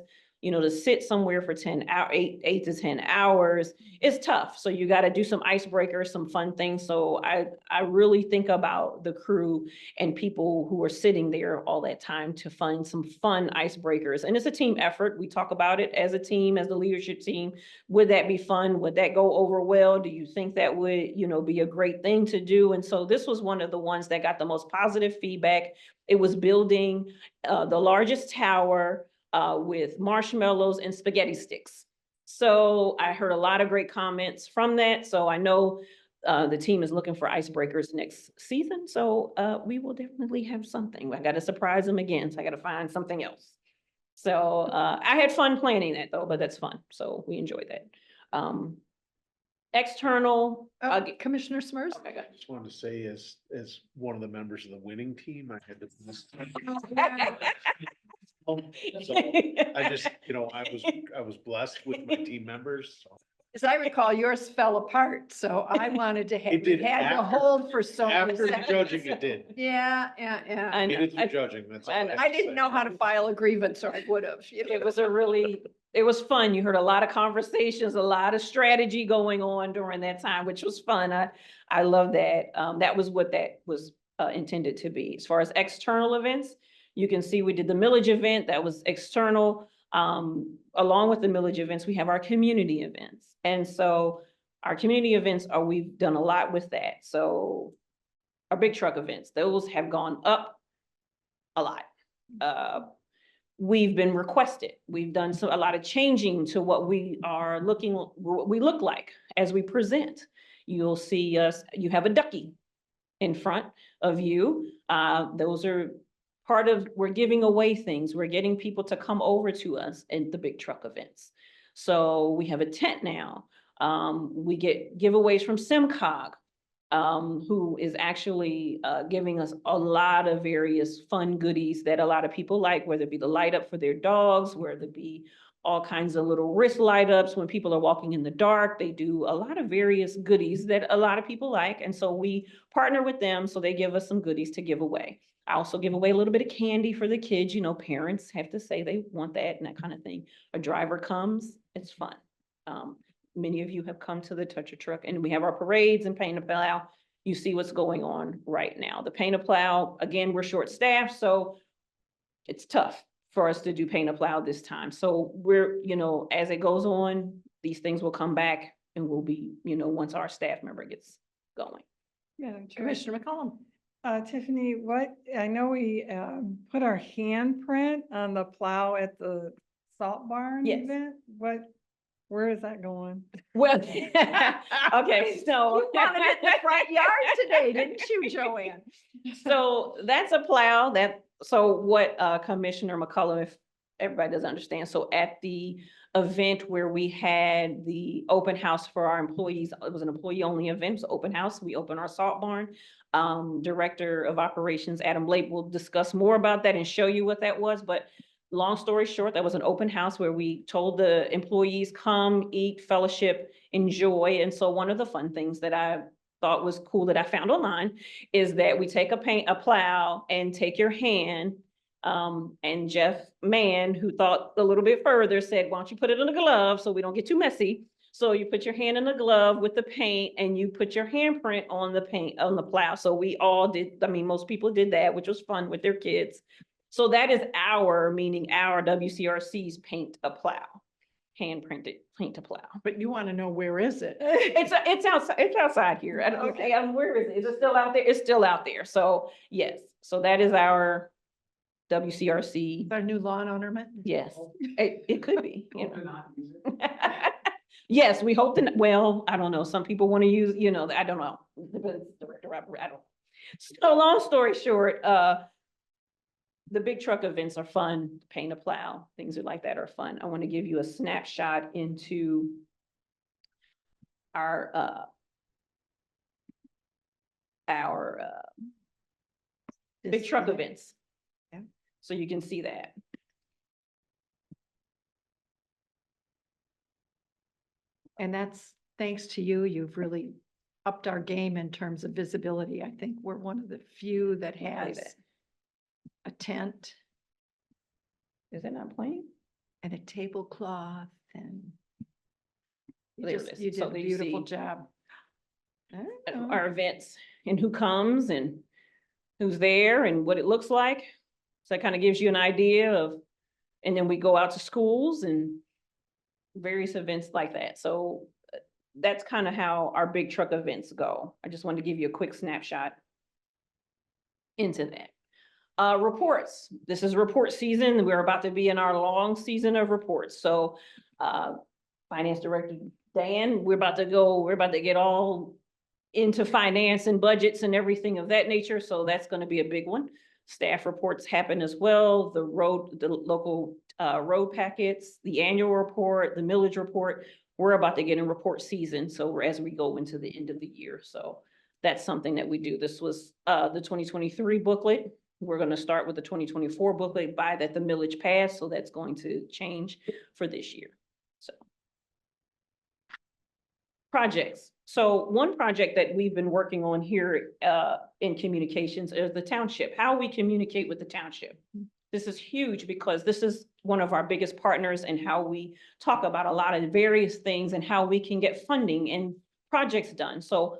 to sit somewhere for 8 to 10 hours is tough. So you got to do some icebreakers, some fun things. So I really think about the crew and people who are sitting there all that time to find some fun icebreakers. And it's a team effort. We talk about it as a team, as the leadership team. Would that be fun? Would that go over well? Do you think that would, be a great thing to do? And so this was one of the ones that got the most positive feedback. It was building the largest tower with marshmallows and spaghetti sticks. So I heard a lot of great comments from that. So I know the team is looking for icebreakers next season. So we will definitely have something. I got to surprise them again. So I got to find something else. So I had fun planning that though, but that's fun. So we enjoyed that. External. Oh, Commissioner Smers? Okay, good. I just wanted to say as one of the members of the winning team, I had to. So I just, I was blessed with my team members. So. As I recall, yours fell apart, so I wanted to have, It did we had to after- hold for so many After seconds. judging, it did. Yeah. I It know. is through judging, that's all. and have I to didn't say. know how to file a grievance, or I would have. It was it was fun. You heard a lot of conversations, a lot of strategy going on during that time, which was fun. I love that. That was what that was intended to be. As far as external events, you can see we did the millage event, that was external. Along with the millage events, we have our community events. And so our community events we've done a lot with that. So our big truck events, those have gone up a lot. We've been requested. We've done a lot of changing to what we look like as we present. You'll see us, you have a ducky in front of you. Those are part of, we're giving away things. We're getting people to come over to us at the big truck events. So we have a tent now. We get giveaways from SimCog, who is actually giving us a lot of various fun goodies that a lot of people like, whether it be the light up for their dogs, whether it be all kinds of little wrist light ups when people are walking in the dark. They do a lot of various goodies that a lot of people like. And so we partner with them, so they give us some goodies to give away. I also give away a little bit of candy for the kids. Parents have to say they want that and that kind of thing. A driver comes, it's fun. Many of you have come to the Touch a Truck, and we have our parades and Paint a Plow. You see what's going on right now. The Paint a Plow, again, we're short-staffed, so it's tough for us to do Paint a Plow this time. So we're, as it goes on, these things will come back and we'll be, once our staff member gets going. Madam Chair. Commissioner McCollum? Tiffany, I know we put our handprint on the plow at the salt barn Yes. event. Where is that going? Well, okay, so. You wanted it in the front yard today, didn't you, Joanne? So that's a plow so what Commissioner McCullough, if everybody doesn't understand, so at the event where we had the open house for our employees, it was an employee-only event, it was an open house, we opened our salt barn. Director of Operations, Adam Blake, will discuss more about that and show you what that was, but long story short, that was an open house where we told the employees, come, eat, fellowship, enjoy. And so one of the fun things that I thought was cool that I found online is that we take a plow and take your hand. And Jeff Mann, who thought a little bit further, said, why don't you put it in a glove so we don't get too messy? So you put your hand in the glove with the paint and you put your handprint on the paint, on the plow. So we all did, most people did that, which was fun with their kids. So that is meaning our WCRC's Paint a Plow, hand printed Paint a Plow. But you want to know, where is it? It's outside. It's outside here. I don't know. Where is it? Is it still out there? It's still out there. So yes. So that is our WCRC. Our new lawn ornament? Yes, it could be. Yes, we hope that. Well, I don't know. Some people want to use. I don't know. I don't. So long story short, the big truck events are fun. Paint a Plow, things like that are fun. I want to give you a snapshot into our big truck events. Yeah. So you can see that. And that's thanks to you. You've really upped our game in terms of visibility. I think we're one of the few that has a tent Is it not playing? and a tablecloth, and There it is. you did So a there you beautiful see job. our events and who comes and who's there and what it looks like. So it kind of gives you an idea of, and then we go out to schools and various events like that. So that's kind of how our big truck events go. I just wanted to give you a quick snapshot into that. Reports. This is report season. We're about to be in our long season of reports. So Finance Director Dan, we're about to get all into finance and budgets and everything of that nature, so that's gonna be a big one. Staff reports happen as well, the local road packets, the annual report, the millage report. We're about to get in report season, so as we go into the end of the year, so that's something that we do. This was the 2023 booklet. We're gonna start with the 2024 booklet by that the millage passed, so that's going to change for this year, so. Projects. So one project that we've been working on here in communications is the township, how we communicate with the township. This is huge because this is one of our biggest partners and how we talk about a lot of various things and how we can get funding and projects done. So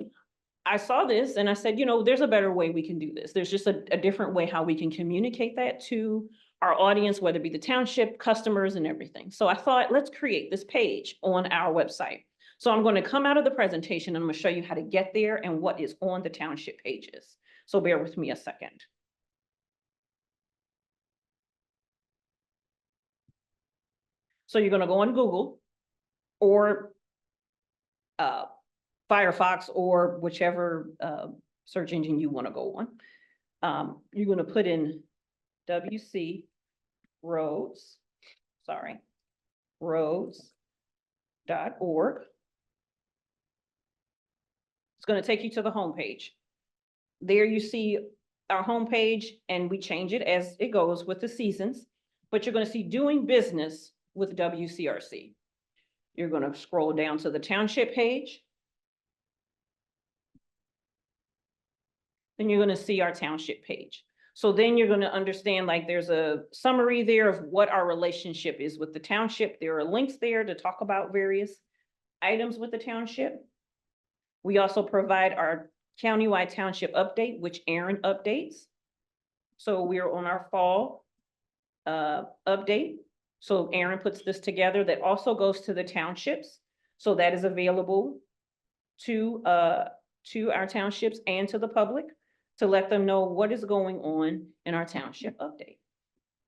I saw this and I said, you know, there's a better way we can do this. There's just a different way how we can communicate that to our audience, whether it be the township, customers and everything. So I thought, let's create this page on our website. So I'm going to come out of the presentation and I'm going to show you how to get there and what is on the township pages. So bear with me a second. So you're going to go on Google or Firefox or whichever search engine you want to go on. You're going to put in WC roads.org. It's going to take you to the homepage. There you see our homepage and we change it as it goes with the seasons, but you're going to see doing business with WCRC. You're going to scroll down to the township page. Then you're going to see our township page. So then you're going to understand, like, there's a summary there of what our relationship is with the township. There are links there to talk about various items with the township. We also provide our countywide township update, which Aaron updates. So we're on our fall update. So Aaron puts this together. That also goes to the townships. So that is available to our townships and to the public to let them know what is going on in our township update.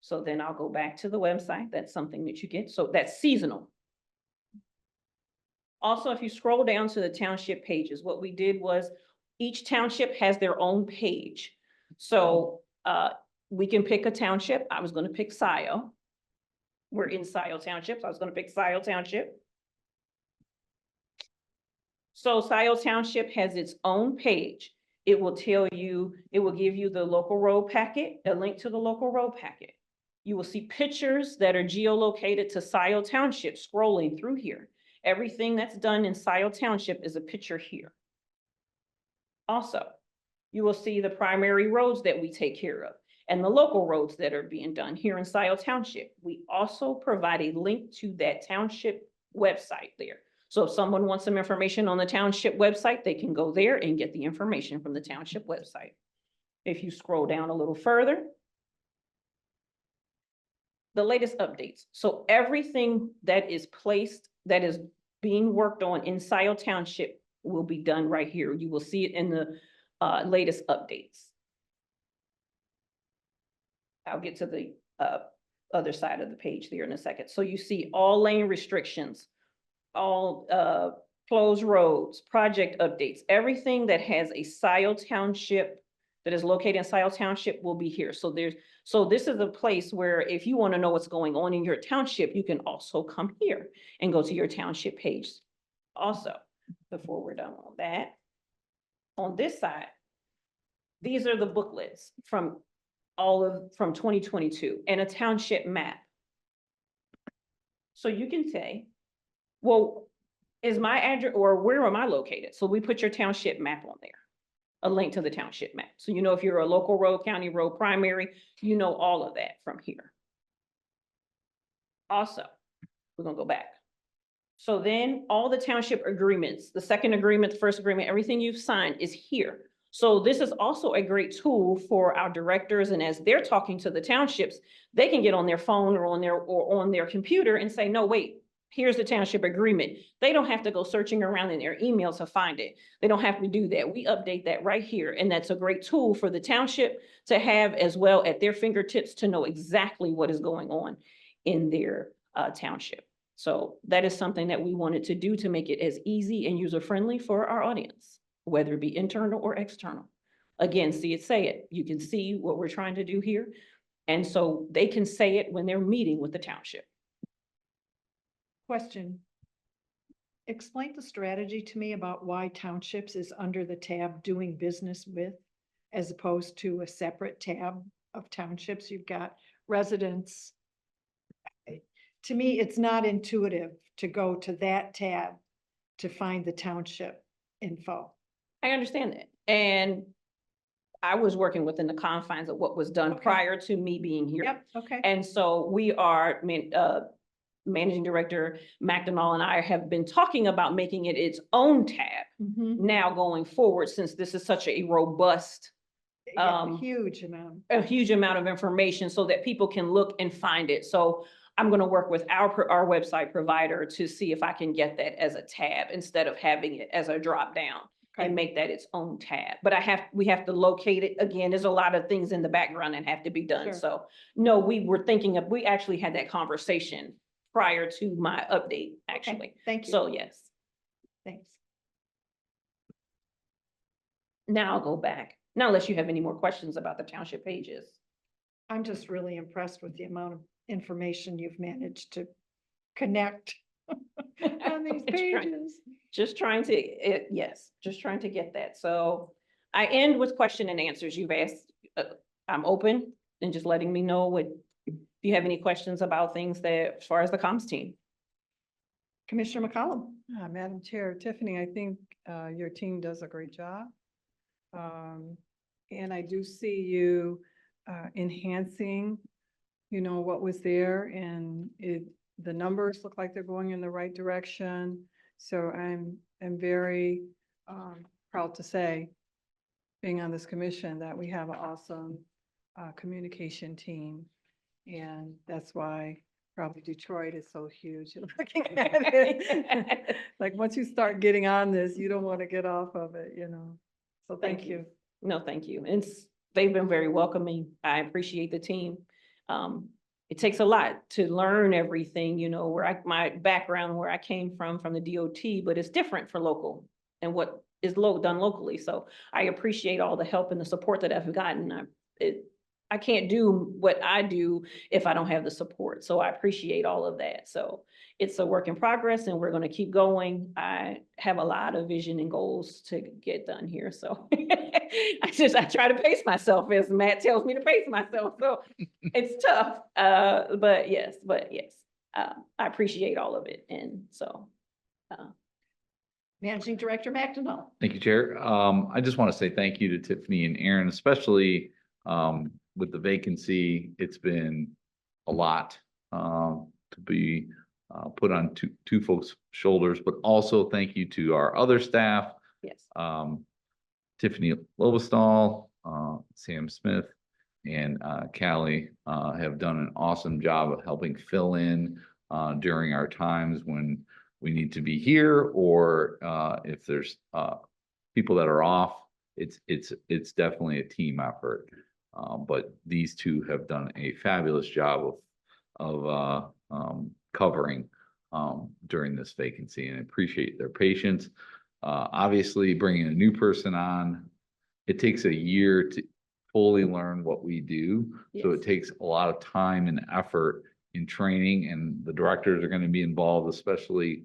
So then I'll go back to the website. That's something that you get. So that's seasonal. Also, if you scroll down to the township pages, what we did was each township has their own page. So we can pick a township. I was going to pick Scioto. We're in Scioto Township, so I was going to pick Scioto Township. So Scioto Township has its own page. It will tell you, it will give you the local road packet, a link to the local road packet. You will see pictures that are geolocated to Scioto Township scrolling through here. Everything that's done in Scioto Township is a picture here. Also, you will see the primary roads that we take care of and the local roads that are being done here in Scioto Township. We also provide a link to that township website there. So if someone wants some information on the township website, they can go there and get the information from the township website. If you scroll down a little further, the latest updates. So everything that is placed, that is being worked on in Scioto Township will be done right here. You will see it in the latest updates. I'll get to the other side of the page there in a second. So you see all lane restrictions, all closed roads, project updates, everything that has a Scioto Township that is located in Scioto Township will be here. So this is a place where if you want to know what's going on in your township, you can also come here and go to your township page. Also, before we're done on that, on this side, these are the booklets from 2022 and a township map. So you can say, well, is my address or where am I located? So we put your township map on there, a link to the township map. So you know if you're a local road, county road, primary, you know all of that from here. Also, we're gonna go back. So then all the township agreements, the second agreement, the first agreement, everything you've signed is here. So this is also a great tool for our directors, and as they're talking to the townships, they can get on their phone or on their computer and say, no, wait, here's the township agreement. They don't have to go searching around in their emails to find it. They don't have to do that. We update that right here. And that's a great tool for the township to have as well at their fingertips to know exactly what is going on in their township. So that is something that we wanted to do to make it as easy and user-friendly for our audience, whether it be internal or external. Again, see it, say it. You can see what we're trying to do here. And so they can say it when they're meeting with the township. Question. Explain the strategy to me about why townships is under the tab doing business with, as opposed to a separate tab of townships. You've got residents. To me, it's not intuitive to go to that tab to find the township info. I understand that. And I was working within the confines of what was done Okay. prior to me being here. Yep, okay. And so we are, Managing Director Washtenaw and I have been talking about making it its own tab Mhm. now going forward, since this is such a robust, Yeah, huge amount. a huge amount of information so that people can look and find it. So I'm going to work with our website provider to see if I can get that as a tab instead of having it as a drop down. Okay. And make that its own tab. But we have to locate it. Again, there's a lot of things in the background that have to be done. Sure. So no, we actually had that conversation prior to my update, actually. Okay, thank you. So yes, Thanks. now I'll go back. Now, unless you have any more questions about the township pages. I'm just really impressed with the amount of information you've managed to connect on these pages. Just trying to, yes, just trying to get that. So I end with question and answers you've asked. I'm open and just letting me know if you have any questions about things that, as far as the comms team. Commissioner McCollum. Madam Chair, Tiffany, I think your team does a great job. And I do see you enhancing, what was there, and the numbers look like they're going in the right direction. So I'm very proud to say, being on this commission, that we have an awesome communication team. And that's why probably Detroit is so huge. Looking at it, like once you start getting on this, you don't want to get off of it, So thank you. No, thank you. And they've been very welcoming. I appreciate the team. It takes a lot to learn everything, my background, where I came from the DOT, but it's different for local and what is done locally. So I appreciate all the help and the support that I've gotten. I can't do what I do if I don't have the support. So I appreciate all of that. So it's a work in progress and we're going to keep going. I have a lot of vision and goals to get done here. So I try to pace myself, as Matt tells me to pace myself. So it's tough. But yes, I appreciate all of it. And so. Managing Director McDonald. Thank you, Chair. I just want to say thank you to Tiffany and Aaron, especially with the vacancy. It's been a lot to be put on two folks' shoulders, but also thank you to our other staff. Yes. Tiffany Lovestall, Sam Smith, and Callie have done an awesome job of helping fill in during our times when we need to be here, or if there's people that are off. It's definitely a team effort. But these two have done a fabulous job of covering during this vacancy, and I appreciate their patience. Obviously, bringing a new person on, it takes a year to fully learn what we do. So it Yes. takes a lot of time and effort in training, and the directors are going to be involved, especially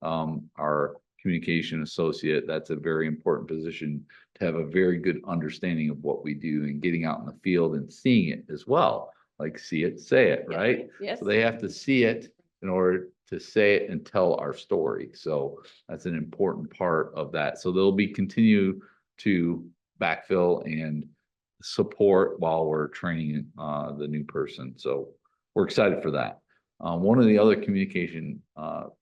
our communication associate. That's a very important position to have a very good understanding of what we do and getting out in the field and seeing it as well. Like see it, say it, right? Yes. So they have to see it in order to say it and tell our story. So that's an important part of that. So they'll be continue to backfill and support while we're training the new person. So we're excited for that. One of the other communication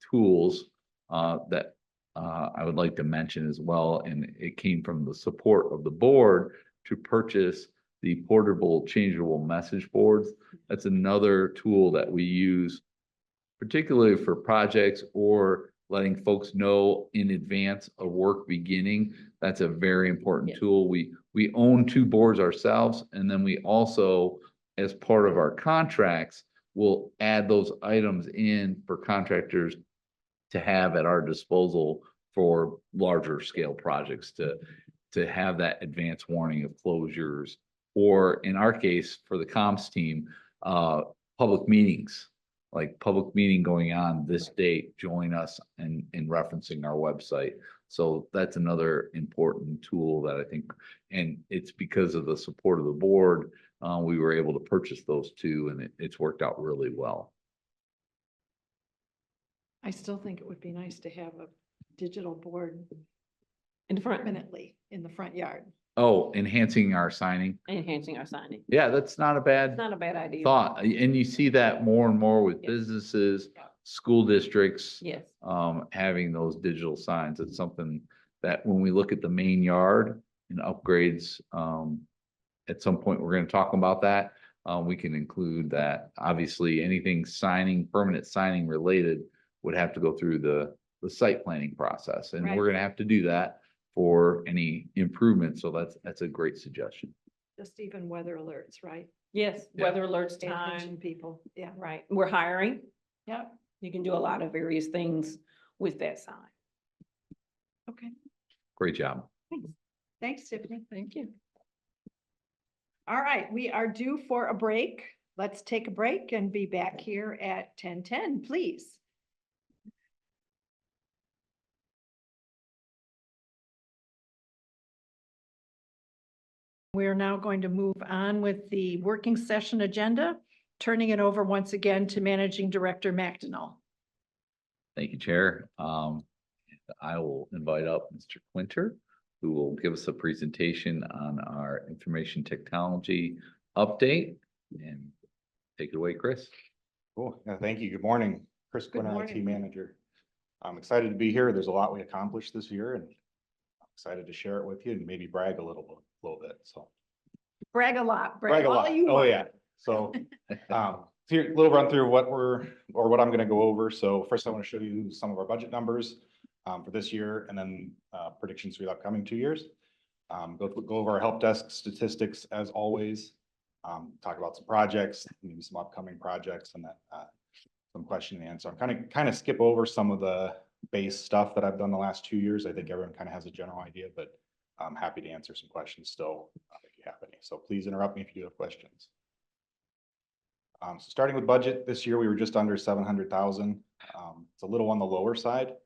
tools that I would like to mention as well, and it came from the support of the board to purchase the portable changeable message boards. That's another tool that we use particularly for projects or letting folks know in advance of work beginning. That's a very important tool. We own two boards ourselves, and then we also, as part of our contracts, we'll add those items in for contractors to have at our disposal for larger scale projects to have that advance warning of closures. Or in our case, for the comms team, public meetings, like public meeting going on this date, join us in referencing our website. So that's another important tool that I think, and it's because of the support of the board, we were able to purchase those two, and it's worked out really well. I still think it would be nice to have a digital board In the front, permanently in the front yard. Oh, enhancing our signing. enhancing our signing. Yeah, that's not a It's bad not a bad idea. thought. And you see that more and more with Yes. businesses, Yeah. school districts, Yes, having those digital signs. It's something that when we look at the main yard and upgrades, at some point, we're gonna talk about that. We can include that. Obviously, anything signing, permanent signing related would have to go through the site planning process. And Right. we're gonna have to do that for any improvement. So that's a great suggestion. Just even weather alerts, right? yes, Yeah. weather alerts Pay attention, time, people. Yeah. right. We're hiring. Yep. You can do a lot of various things with that sign. Okay. Great job. Thanks, Tiffany. Thank you. All right, we are due for a break. Let's take a break and be back here at 10:10, please. We are now going to move on with the working session agenda, turning it over once again to Managing Director McDonald. Thank you, Chair. I will invite up Mr. Quinter, who will give us a presentation on our information technology update. And take it away, Chris. Cool. Yeah, thank you. Good morning. Chris Good Quinn, morning. IT Manager. I'm excited to be here. There's a lot we accomplished this year and I'm excited to share it with you and maybe brag a little bit. So Brag a lot, brag brag a all lot. you Oh, want. yeah. So here, a little run through what what I'm gonna go over. So first I want to show you some of our budget numbers for this year and then predictions for the upcoming 2 years. Go over our help desk statistics as always. Talk about some projects, maybe some upcoming projects and that some question and answer. I'm kind of skip over some of the base stuff that I've done the last 2 years. I think everyone kind of has a general idea, but I'm happy to answer some questions still if you have any. So please interrupt me if you do have questions. So starting with budget, this year we were just under 700,000. It's a little on the lower side.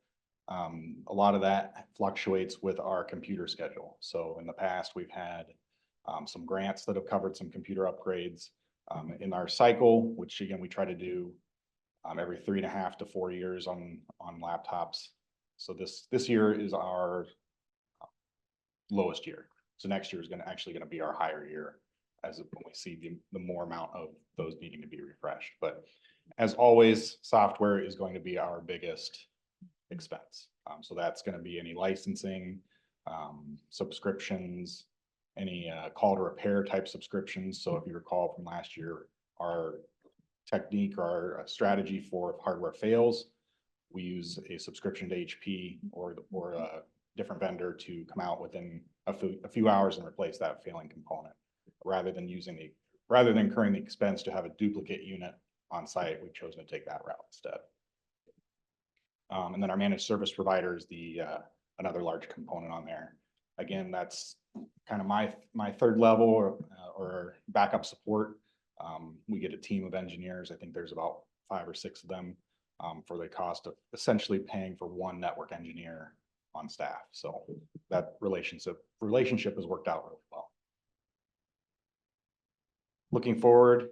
A lot of that fluctuates with our computer schedule. So in the past, we've had some grants that have covered some computer upgrades in our cycle, which again, we try to do every 3.5 to 4 years on laptops. So this year is our lowest year. So next year is actually going to be our higher year as when we see the more amount of those needing to be refreshed. But as always, software is going to be our biggest expense. So that's going to be any licensing, subscriptions, any call to repair type subscriptions. So if you recall from last year, our technique or our strategy for if hardware fails, we use a subscription to HP or a different vendor to come out within a few hours and replace that failing component, rather than incurring the expense to have a duplicate unit on site. We've chosen to take that route instead. And then our managed service provider is another large component on there. Again, that's kind of my third level or backup support. We get a team of engineers. I think there's about 5 or 6 of them for the cost of essentially paying for one network engineer on staff. So that relationship has worked out really well. Looking forward,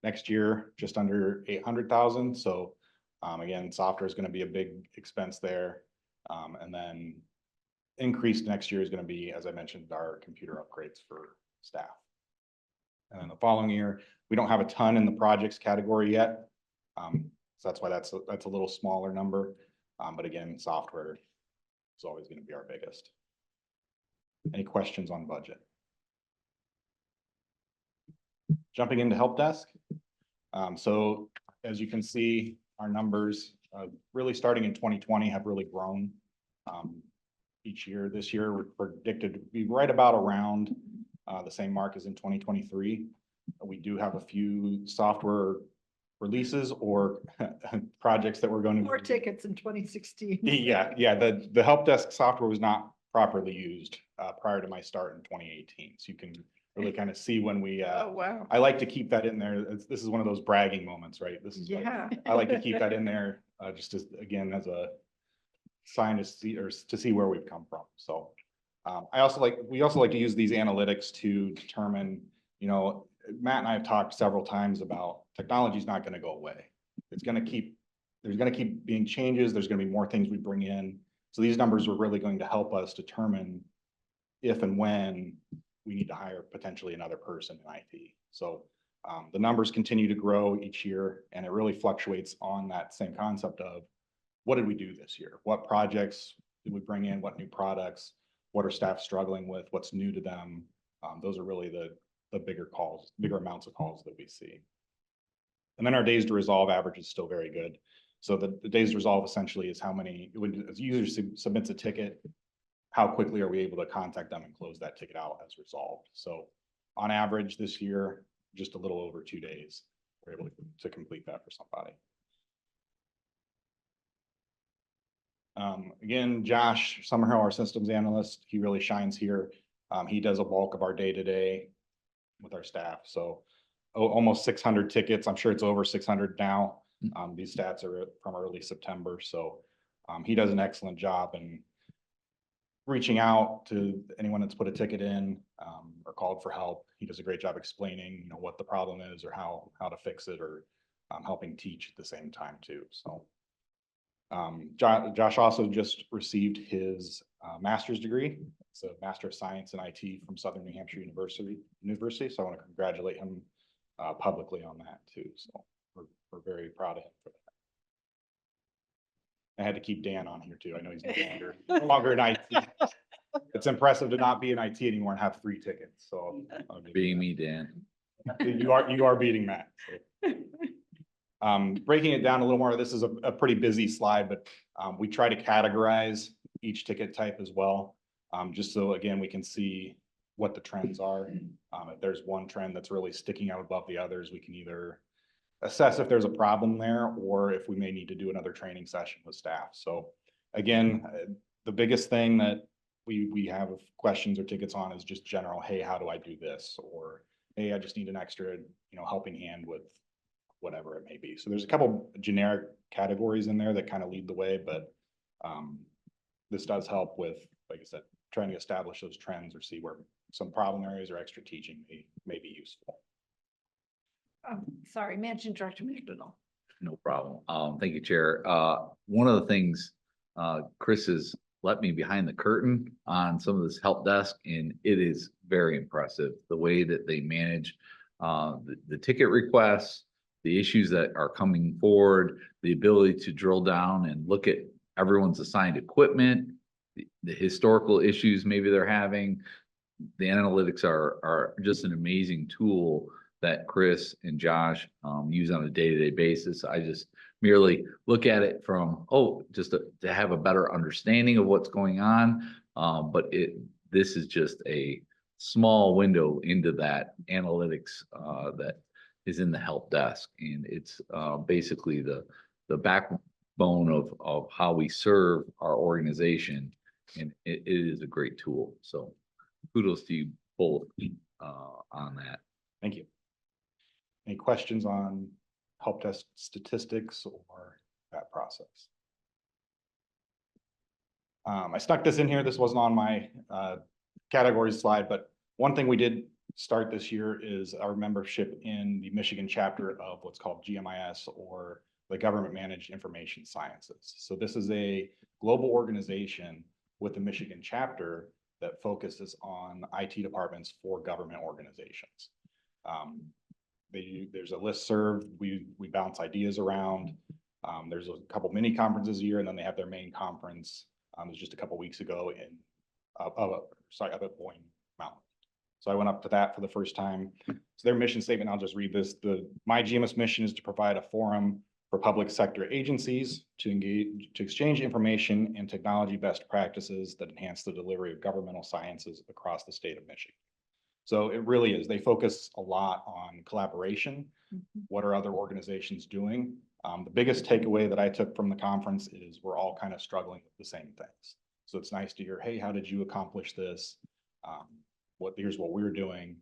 next year, just under 800,000. So again, software is going to be a big expense there. And then increased next year is going to be, as I mentioned, our computer upgrades for staff. And then the following year, we don't have a ton in the projects category yet. So that's why that's a little smaller number. But again, software is always going to be our biggest. Any questions on budget? Jumping into help desk. So as you can see, our numbers really starting in 2020 have really grown each year. This year we're predicted to be right about around the same mark as in 2023. We do have a few software releases or projects that we're going to. More tickets in 2016. Yeah, the help desk software was not properly used prior to my start in 2018. So you can really kind of see when we, Oh, wow. I like to keep that in there. This is one of those bragging moments, right? This is like, Yeah. I like to keep that in there, just as, again, as a sign to see, or to see where we've come from. So we also like to use these analytics to determine, Matt and I have talked several times about technology is not going to go away. There's going to keep being changes. There's going to be more things we bring in. So these numbers are really going to help us determine if and when we need to hire potentially another person in IT. So the numbers continue to grow each year, and it really fluctuates on that same concept of what did we do this year? What projects did we bring in? What new products? What are staff struggling with? What's new to them? Those are really the bigger amounts of calls that we see. And then our days to resolve average is still very good. So the days to resolve essentially is how many, when a user submits a ticket, how quickly are we able to contact them and close that ticket out as resolved? So on average this year, just a little over 2 days, we're able to complete that for somebody. Again, Josh Summerhill, our systems analyst, he really shines here. He does a bulk of our day-to-day with our staff. So almost 600 tickets. I'm sure it's over 600 now. These stats are from early September. So he does an excellent job in reaching out to anyone that's put a ticket in or called for help. He does a great job explaining, what the problem is or how to fix it, or helping teach at the same time too. So Josh also just received his master's degree. It's a Master of Science in IT from Southern New Hampshire University. So I want to congratulate him publicly on that too. So we're very proud of him for that. I had to keep Dan on here too. I know he's no longer in IT. It's impressive to not be in IT anymore and have 3 tickets. So Being me, Dan. you are beating Matt. So. Breaking it down a little more, this is a pretty busy slide, but we try to categorize each ticket type as well. Just so, again, we can see what the trends are. If there's one trend that's really sticking out above the others, we can either assess if there's a problem there or if we may need to do another training session with staff. So again, the biggest thing that we have questions or tickets on is just general, hey, how do I do this? Or, hey, I just need an extra, helping hand with whatever it may be. So there's a couple generic categories in there that kind of lead the way, but this does help with, like I said, trying to establish those trends or see where some problem areas or extra teaching may be useful. Sorry, Managing Director McDonald. No problem. Thank you, Chair. One of the things, Chris has let me behind the curtain on some of this help desk, and it is very impressive, the way that they manage the ticket requests, the issues that are coming forward, the ability to drill down and look at everyone's assigned equipment, the historical issues maybe they're having. The analytics are just an amazing tool that Chris and Josh use on a day-to-day basis. I just merely look at it from, just to have a better understanding of what's going on. But this is just a small window into that analytics that is in the help desk. And it's basically the backbone of how we serve our organization. And it is a great tool. So kudos to you both on that. Thank you. Any questions on help desk statistics or that process? I stuck this in here. This wasn't on my categories slide, but one thing we did start this year is our membership in the Michigan chapter of what's called GMIS, or the Government Managed Information Sciences. So this is a global organization with a Michigan chapter that focuses on IT departments for government organizations. There's a listserv, we bounce ideas around. There's a couple mini conferences a year, and then they have their main conference. It was just a couple weeks ago up at Boyne Mountain. So I went up to that for the first time. So their mission statement, I'll just read this. My GMS mission is to provide a forum for public sector agencies to exchange information and technology best practices that enhance the delivery of governmental sciences across the state of Michigan. So it really is. They focus a lot on collaboration. Mhm. What are other organizations doing? The biggest takeaway that I took from the conference is we're all kind of struggling with the same things. So it's nice to hear, hey, how did you accomplish this? Here's what we're doing.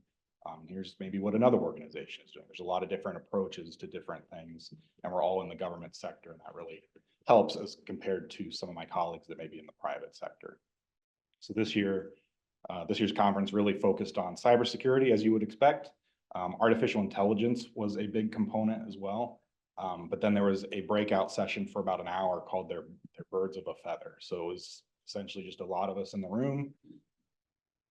Here's maybe what another organization is doing. There's a lot of different approaches to different things, and we're all in the government sector, and that really helps as compared to some of my colleagues that may be in the private sector. So this year's conference really focused on cybersecurity, as you would expect. Artificial intelligence was a big component as well. But then there was a breakout session for about an hour called their birds of a feather. So it was essentially just a lot of us in the room.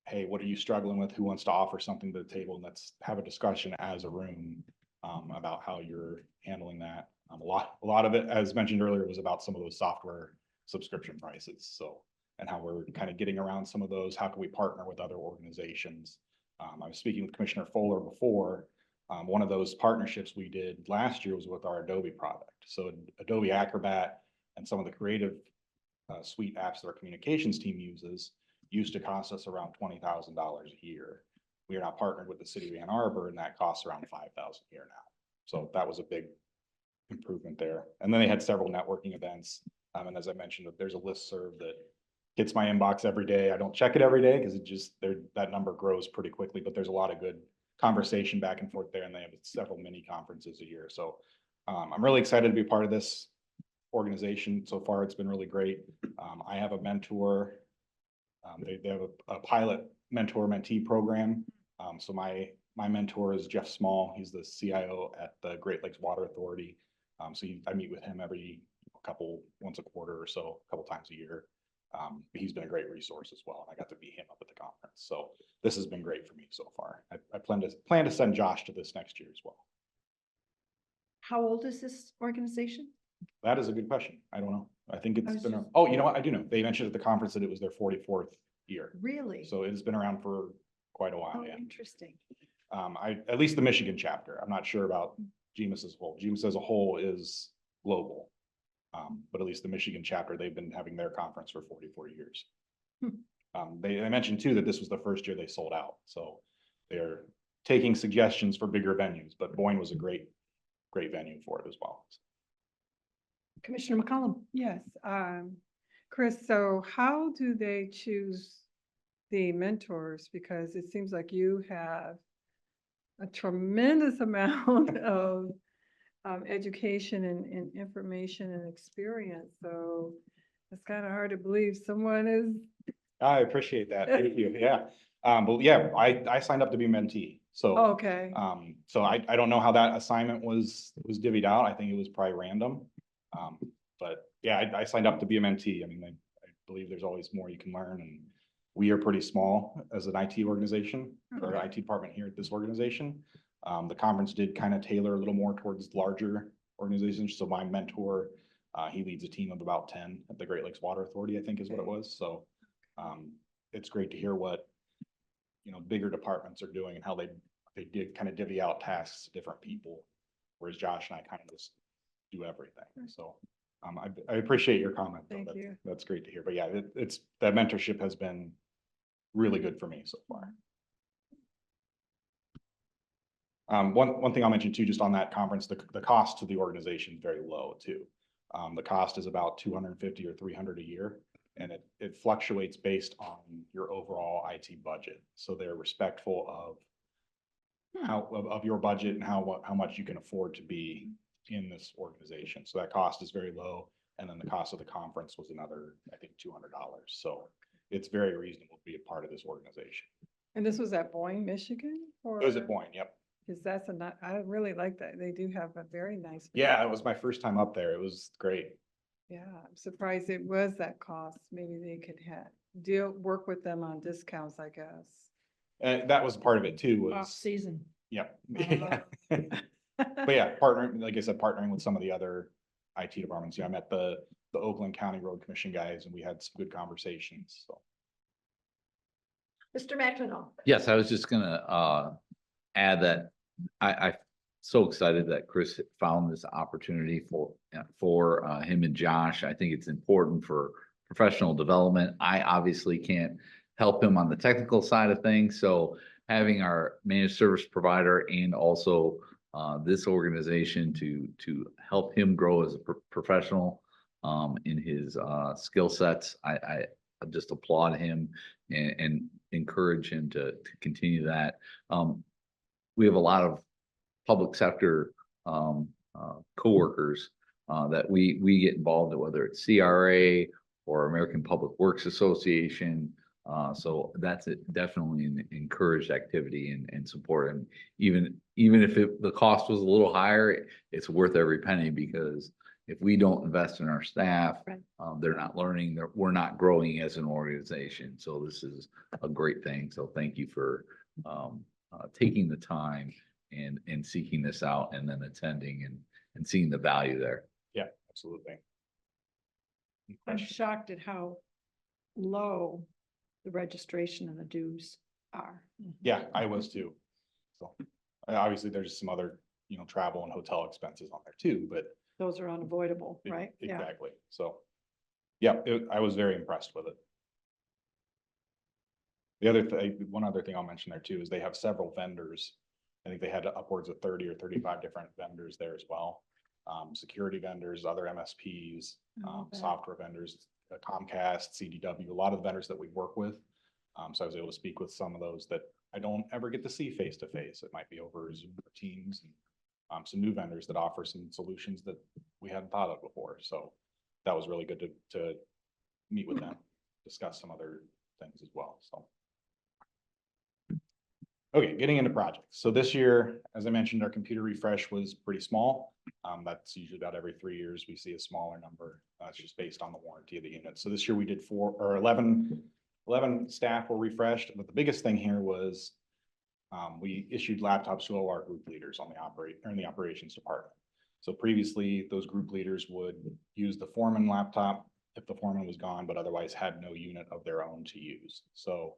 Hey, what are you struggling with? Who wants to offer something to the table? And let's have a discussion as a room about how you're handling that. A lot of it, as mentioned earlier, was about some of those software subscription prices. So, and how we're kind of getting around some of those. How can we partner with other organizations? I was speaking with Commissioner Fuller before. One of those partnerships we did last year was with our Adobe product. So Adobe Acrobat and some of the creative suite apps that our communications team uses used to cost us around $20,000 a year. We are now partnered with the city of Ann Arbor, and that costs around $5,000 a year now. So that was a big improvement there. And then they had several networking events. And as I mentioned, there's a listserv that hits my inbox every day. I don't check it every day because that number grows pretty quickly, but there's a lot of good conversation back and forth there, and they have several mini conferences a year. So I'm really excited to be part of this organization. So far, it's been really great. I have a mentor. They have a pilot mentor-mentee program. So my mentor is Jeff Small. He's the CIO at the Great Lakes Water Authority. I meet with him once a quarter or so, a couple times a year. He's been a great resource as well, and I got to meet him up at the conference. So this has been great for me so far. I plan to send Josh to this next year as well. How old is this organization? That is a good question. I don't know. I think I it's was been, just- oh, you know what? I do know. They mentioned at the conference that it was their 44th year. Really? So it has been around for quite a while, Oh, yeah. interesting. At least the Michigan chapter. I'm not sure about GMIS as a whole. GMIS as a whole is global. But at least the Michigan chapter, they've been having their conference for 44 years. They mentioned too that this was the first year they sold out. So they're taking suggestions for bigger venues, but Boyne was a great venue for it as well. Commissioner McCollum? Yes, Chris, so how do they choose the mentors? Because it seems like you have a tremendous amount of education and information and experience. So it's kind of hard to believe someone is. I appreciate that. Thank you. Yeah. But yeah, I signed up to be mentee. So, Okay, so I don't know how that assignment was divvied out. I think it was probably random. But yeah, I signed up to be a mentee. I mean, I believe there's always more you can learn, and we are pretty small as an IT organization or IT department here at this organization. The conference did kind of tailor a little more towards larger organizations. So my mentor, he leads a team of about 10 at the Great Lakes Water Authority, I think is what it was. So it's great to hear what, bigger departments are doing and how they did kind of divvy out tasks to different people. Whereas Josh and I kind of just do everything. So I appreciate your comment. Though. Thank you. That's great to hear. But yeah, that mentorship has been really good for me so far. One thing I'll mention too, just on that conference, the cost to the organization is very low too. The cost is about 250 or 300 a year, and it fluctuates based on your overall IT budget. So they're respectful of your budget and how much you can afford to be in this organization. So that cost is very low. And then the cost of the conference was another, I think, $200. So it's very reasonable to be a part of this organization. and this was at Boyne, Michigan? It was at Boyne, yep. Because I really like that. They do have a very nice. Yeah, it was my first time up there. It was great. Yeah, I'm surprised it was that cost. Maybe they could work with them on discounts, I guess. And that was part of it too, Off was, season. yep. Uh-huh. But yeah, partnering, like I said, partnering with some of the other IT departments. Yeah, I met the Oakland County Road Commission guys, and we had some good conversations, so. Mr. McEnroe? Yes, I was just gonna add that I'm so excited that Chris found this opportunity for him and Josh. I think it's important for professional development. I obviously can't help him on the technical side of things, so having our managed service provider and also this organization to help him grow as a professional in his skill sets. I just applaud him and encourage him to continue that. We have a lot of public sector coworkers that we get involved in, whether it's CRA or American Public Works Association. So that's definitely an encouraged activity and support. And even if the cost was a little higher, it's worth every penny, because if we don't invest in our staff, Right. they're not learning, we're not growing as an organization. So this is a great thing. So thank you for taking the time and seeking this out and then attending and seeing the value there. Yeah, absolutely. Any I'm questions? shocked at how low the registration and the dues are. Yeah, I was too. So obviously there's some other, travel and hotel expenses on there too, but Those are unavoidable, right? Yeah. exactly. So, yeah, I was very impressed with it. One other thing I'll mention there too is they have several vendors. I think they had upwards of 30 or 35 different vendors there as well. Security vendors, other MSPs, Okay. software vendors, Comcast, CDW, a lot of the vendors that we work with. So I was able to speak with some of those that I don't ever get to see face to face. It might be over Zoom or Teams. And some new vendors that offer some solutions that we hadn't thought of before. So that was really good to meet with them, discuss some other things as well. So. Okay, getting into projects. So this year, as I mentioned, our computer refresh was pretty small. That's usually about every 3 years we see a smaller number. It's just based on the warranty of the unit. So this year we did 11 staff were refreshed, but the biggest thing here was we issued laptops to all our group leaders on in the operations department. So previously, those group leaders would use the foreman laptop if the foreman was gone, but otherwise had no unit of their own to use. So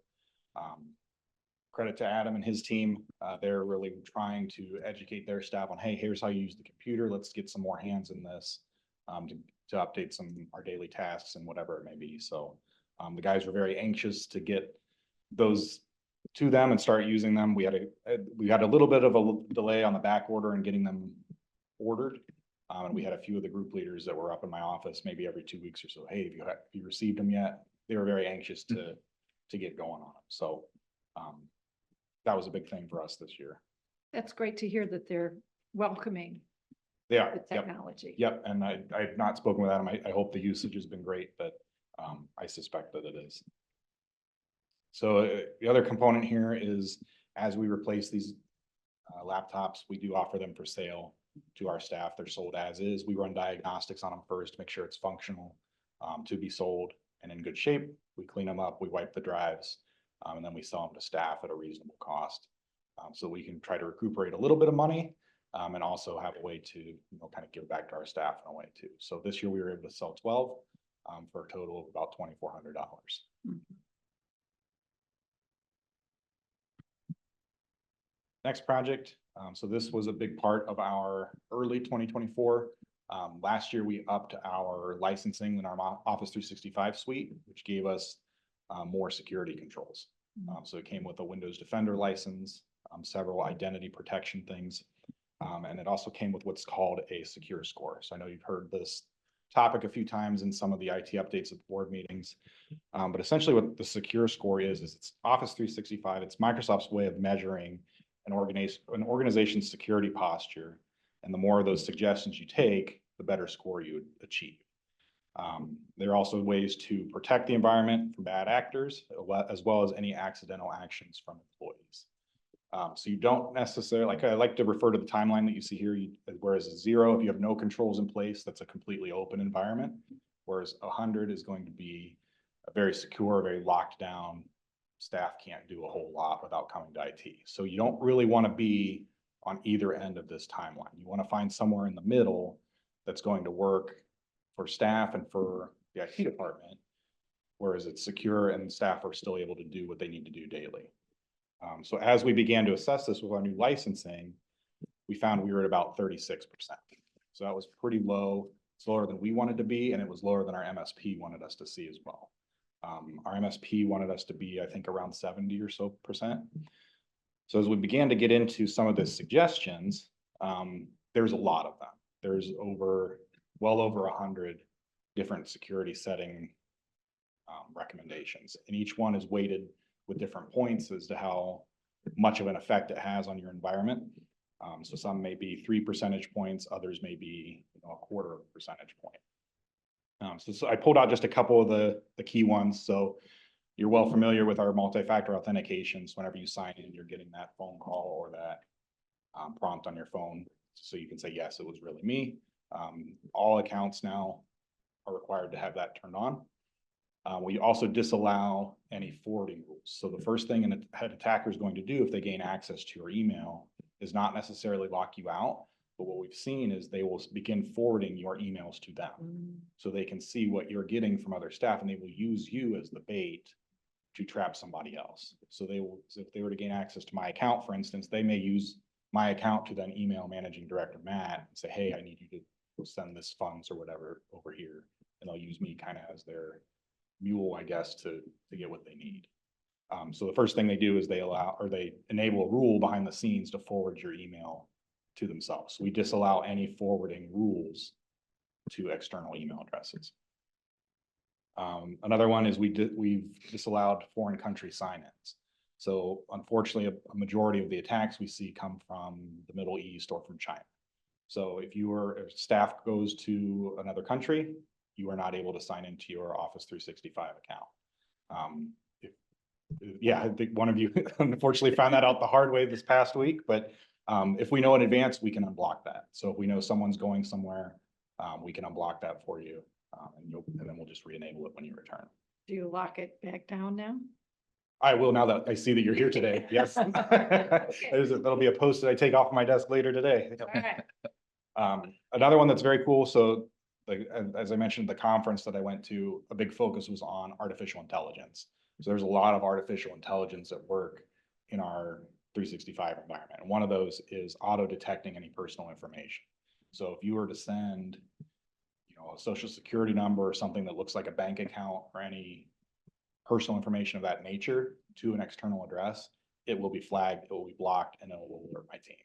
credit to Adam and his team. They're really trying to educate their staff on, hey, here's how you use the computer. Let's get some more hands in this to update our daily tasks and whatever it may be. So the guys were very anxious to get those to them and start using them. We had a little bit of a delay on the back order and getting them ordered. And we had a few of the group leaders that were up in my office maybe every 2 weeks or so. Hey, have you received them yet? They were very anxious to get going on them. So that was a big thing for us this year. That's great to hear that they're welcoming They are. the Yep. technology. Yep. And I've not spoken with Adam. I hope the usage has been great, but I suspect that it is. So the other component here is as we replace these laptops, we do offer them for sale to our staff. They're sold as is. We run diagnostics on them first to make sure it's functional to be sold and in good shape. We clean them up, we wipe the drives, and then we sell them to staff at a reasonable cost. So we can try to recuperate a little bit of money and also have a way to kind of give back to our staff in a way too. So this year we were able to sell 12 for a total of about $2,400. Next project. So this was a big part of our early 2024. Last year, we upped our licensing in our Office 365 suite, which gave us more security controls. So it came with a Windows Defender license, several identity protection things, and it also came with what's called a secure score. So I know you've heard this topic a few times in some of the IT updates at board meetings, but essentially what the secure score is it's Office 365. It's Microsoft's way of measuring an organization's security posture. And the more of those suggestions you take, the better score you would achieve. There are also ways to protect the environment from bad actors, as well as any accidental actions from employees. So you don't necessarily, like I like to refer to the timeline that you see here, whereas a 0, if you have no controls in place, that's a completely open environment. Whereas 100 is going to be a very secure, very locked down. Staff can't do a whole lot without coming to IT. So you don't really want to be on either end of this timeline. You want to find somewhere in the middle that's going to work for staff and for the IT department, whereas it's secure and staff are still able to do what they need to do daily. So as we began to assess this with our new licensing, we found we were at about 36%. So that was pretty low. It's lower than we wanted to be, and it was lower than our MSP wanted us to see as well. Our MSP wanted us to be, I think, around 70 or so %. So as we began to get into some of the suggestions, there's a lot of them. There's well over 100 different security setting recommendations, and each one is weighted with different points as to how much of an effect it has on your environment. So some may be 3 percentage points, others may be a quarter of a percentage point. So I pulled out just a couple of the key ones. So you're well familiar with our multi-factor authentications. Whenever you sign in, you're getting that phone call or that prompt on your phone. So you can say, yes, it was really me. All accounts now are required to have that turned on. We also disallow any forwarding rules. So the first thing an attacker is going to do if they gain access to your email is not necessarily lock you out, but what we've seen is they will begin forwarding your emails to them. So they can see what you're getting from other staff, and they will use you as the bait to trap somebody else. So if they were to gain access to my account, for instance, they may use my account to then email managing director Matt and say, hey, I need you to send this funds or whatever over here. And they'll use me kind of as their mule, I guess, to get what they need. So the first thing they do is they enable a rule behind the scenes to forward your email to themselves. We disallow any forwarding rules to external email addresses. Another one is we've disallowed foreign country sign-ins. So unfortunately, a majority of the attacks we see come from the Middle East or from China. So if staff goes to another country, you are not able to sign into your Office 365 account. I think one of you unfortunately found that out the hard way this past week, but if we know in advance, we can unblock that. So if we know someone's going somewhere, we can unblock that for you, and then we'll just re-enable it when you return. Do you lock it back down now? I will, now that I see that you're here today. Yes. That'll be a post that I take off my desk later today. All right. Another one that's very cool. So as I mentioned, the conference that I went to, a big focus was on artificial intelligence. So there's a lot of artificial intelligence at work in our 365 environment. And one of those is auto detecting any personal information. So if you were to send, a social security number or something that looks like a bank account or any personal information of that nature to an external address, it will be flagged, it will be blocked, and it will alert my team.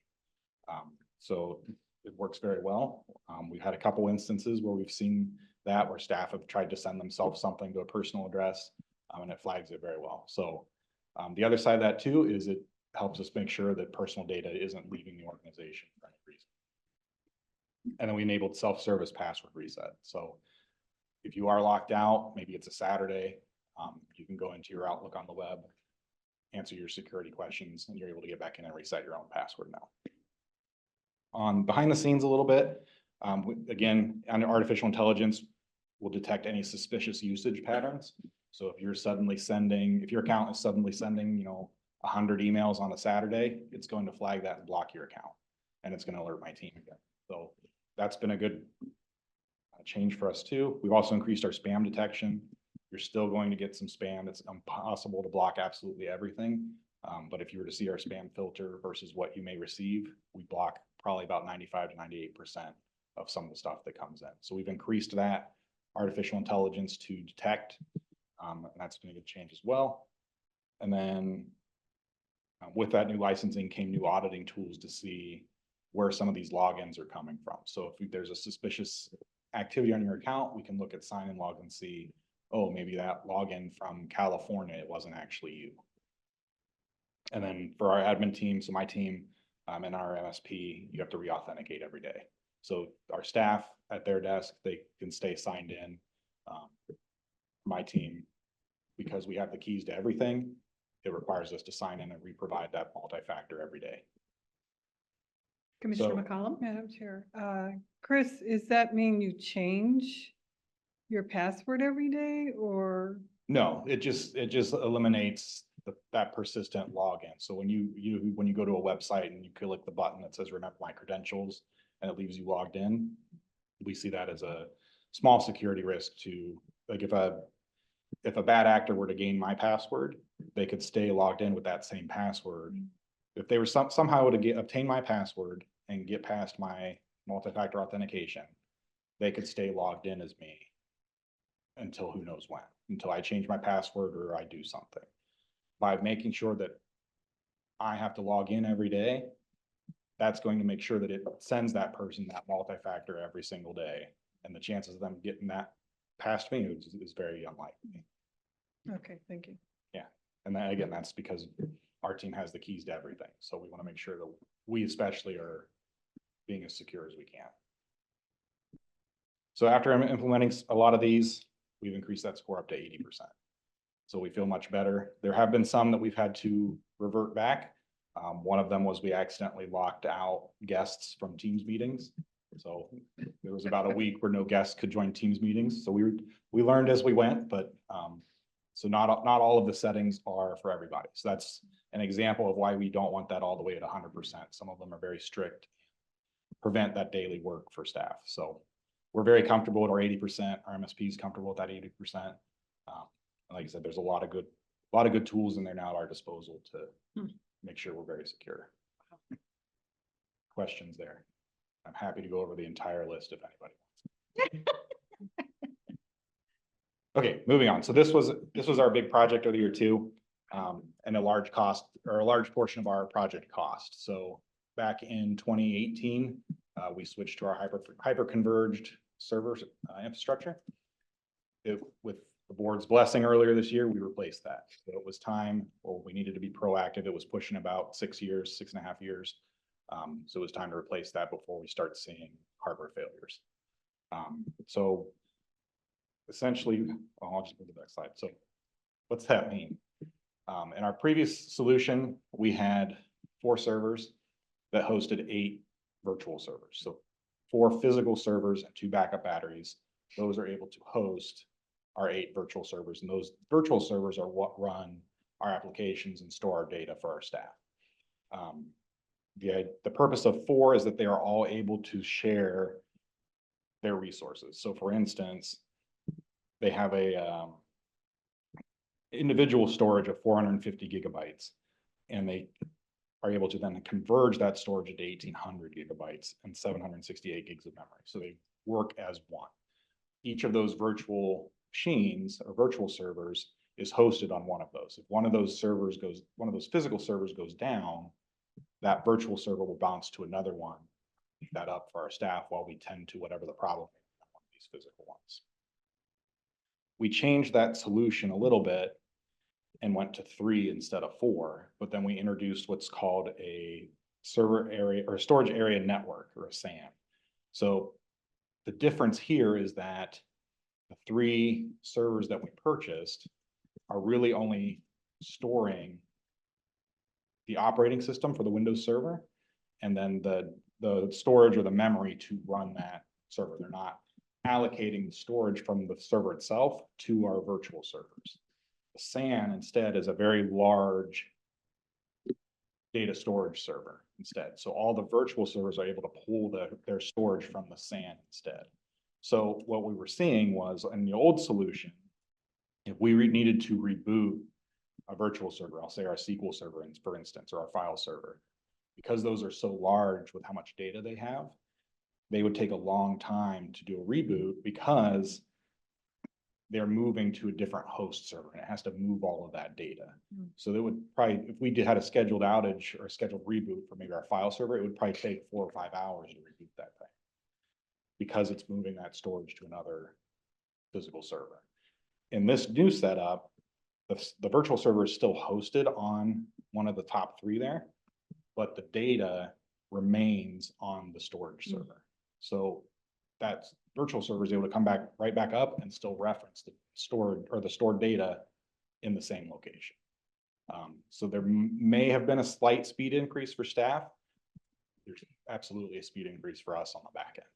So it works very well. We've had a couple instances where we've seen that where staff have tried to send themselves something to a personal address, and it flags it very well. So the other side of that too is it helps us make sure that personal data isn't leaving the organization for any reason. And then we enabled self-service password reset. So if you are locked out, maybe it's a Saturday, you can go into your Outlook on the web, answer your security questions, and you're able to get back in and reset your own password now. Behind the scenes a little bit, again, under artificial intelligence, will detect any suspicious usage patterns. So if your account is suddenly sending, 100 emails on a Saturday, it's going to flag that and block your account, and it's going to alert my team again. So that's been a good change for us too. We've also increased our spam detection. You're still going to get some spam. It's impossible to block absolutely everything. But if you were to see our spam filter versus what you may receive, we block probably about 95 to 98% of some of the stuff that comes in. So we've increased that artificial intelligence to detect, and that's been a good change as well. And then with that new licensing came new auditing tools to see where some of these logins are coming from. So if there's a suspicious activity on your account, we can look at sign-in logs and see, oh, maybe that login from California, it wasn't actually you. And then for our admin team, so my team and our MSP, you have to re-authenticate every day. So our staff at their desk, they can stay signed in. My team, because we have the keys to everything, it requires us to sign in and re-provide that multi-factor every day. Commissioner So- McCollum? Madam Chair, Chris, does that mean you change your password every day or? No, it just eliminates that persistent login. So when you go to a website and you click the button that says remember my credentials and it leaves you logged in, we see that as a small security risk to, like, if a bad actor were to gain my password, they could stay logged in with that same password. If they were somehow to obtain my password and get past my multi-factor authentication, they could stay logged in as me until who knows when, until I change my password or I do something. By making sure that I have to log in every day, that's going to make sure that it sends that person that multi-factor every single day. And the chances of them getting that past me is very unlikely. Okay, thank you. And then again, that's because our team has the keys to everything. So we want to make sure that we especially are being as secure as we can. So after I'm implementing a lot of these, we've increased that score up to 80%. So we feel much better. There have been some that we've had to revert back. One of them was we accidentally locked out guests from Teams meetings. So there was about a week where no guests could join Teams meetings. So we learned as we went, but so not all of the settings are for everybody. So that's an example of why we don't want that all the way at 100%. Some of them are very strict, prevent that daily work for staff. So we're very comfortable with our 80%. Our MSP is comfortable with that 80%. Like I said, there's a lot of good tools in there now at our disposal to make sure we're very secure. Questions there? I'm happy to go over the entire list if anybody wants. Okay, moving on. So this was our big project of the year too, and a large cost or a large portion of our project cost. So back in 2018, we switched to our hyper-converged server infrastructure. With the board's blessing earlier this year, we replaced that. So it was time, well, we needed to be proactive. It was pushing about 6 years, 6.5 years. So it was time to replace that before we start seeing hardware failures. So essentially, I'll just move to the next slide. So what's that mean? In our previous solution, we had 4 servers that hosted 8 virtual servers. So 4 physical servers and 2 backup batteries. Those are able to host our 8 virtual servers. And those virtual servers are what run our applications and store our data for our staff. The purpose of 4 is that they are all able to share their resources. So for instance, they have a individual storage of 450 gigabytes, and they are able to then converge that storage into 1800 gigabytes and 768 gigs of memory. So they work as one. Each of those virtual machines or virtual servers is hosted on one of those. If one of those physical servers goes down, that virtual server will bounce to another one, pick that up for our staff while we tend to whatever the problem is on one of these physical ones. We changed that solution a little bit and went to 3 instead of 4, but then we introduced what's called a server area or storage area network, or a SAN. So the difference here is that the 3 servers that we purchased are really only storing the operating system for the Windows server, and then the storage or the memory to run that server. They're not allocating the storage from the server itself to our virtual servers. The SAN instead is a very large data storage server instead. So all the virtual servers are able to pull their storage from the SAN instead. So what we were seeing was in the old solution, if we needed to reboot a virtual server, I'll say our SQL server, for instance, or our file server, because those are so large with how much data they have, they would take a long time to do a reboot because they're moving to a different host server and it has to move all of that data. So they would probably, if we had a scheduled outage or a scheduled reboot for maybe our file server, it would probably take 4 or 5 hours to reboot that thing because it's moving that storage to another physical server. In this new setup, the virtual server is still hosted on one of the top 3 there, but the data remains on the storage server. So that virtual server is able to come right back up and still reference the stored data in the same location. So there may have been a slight speed increase for staff. There's absolutely a speed increase for us on the back end.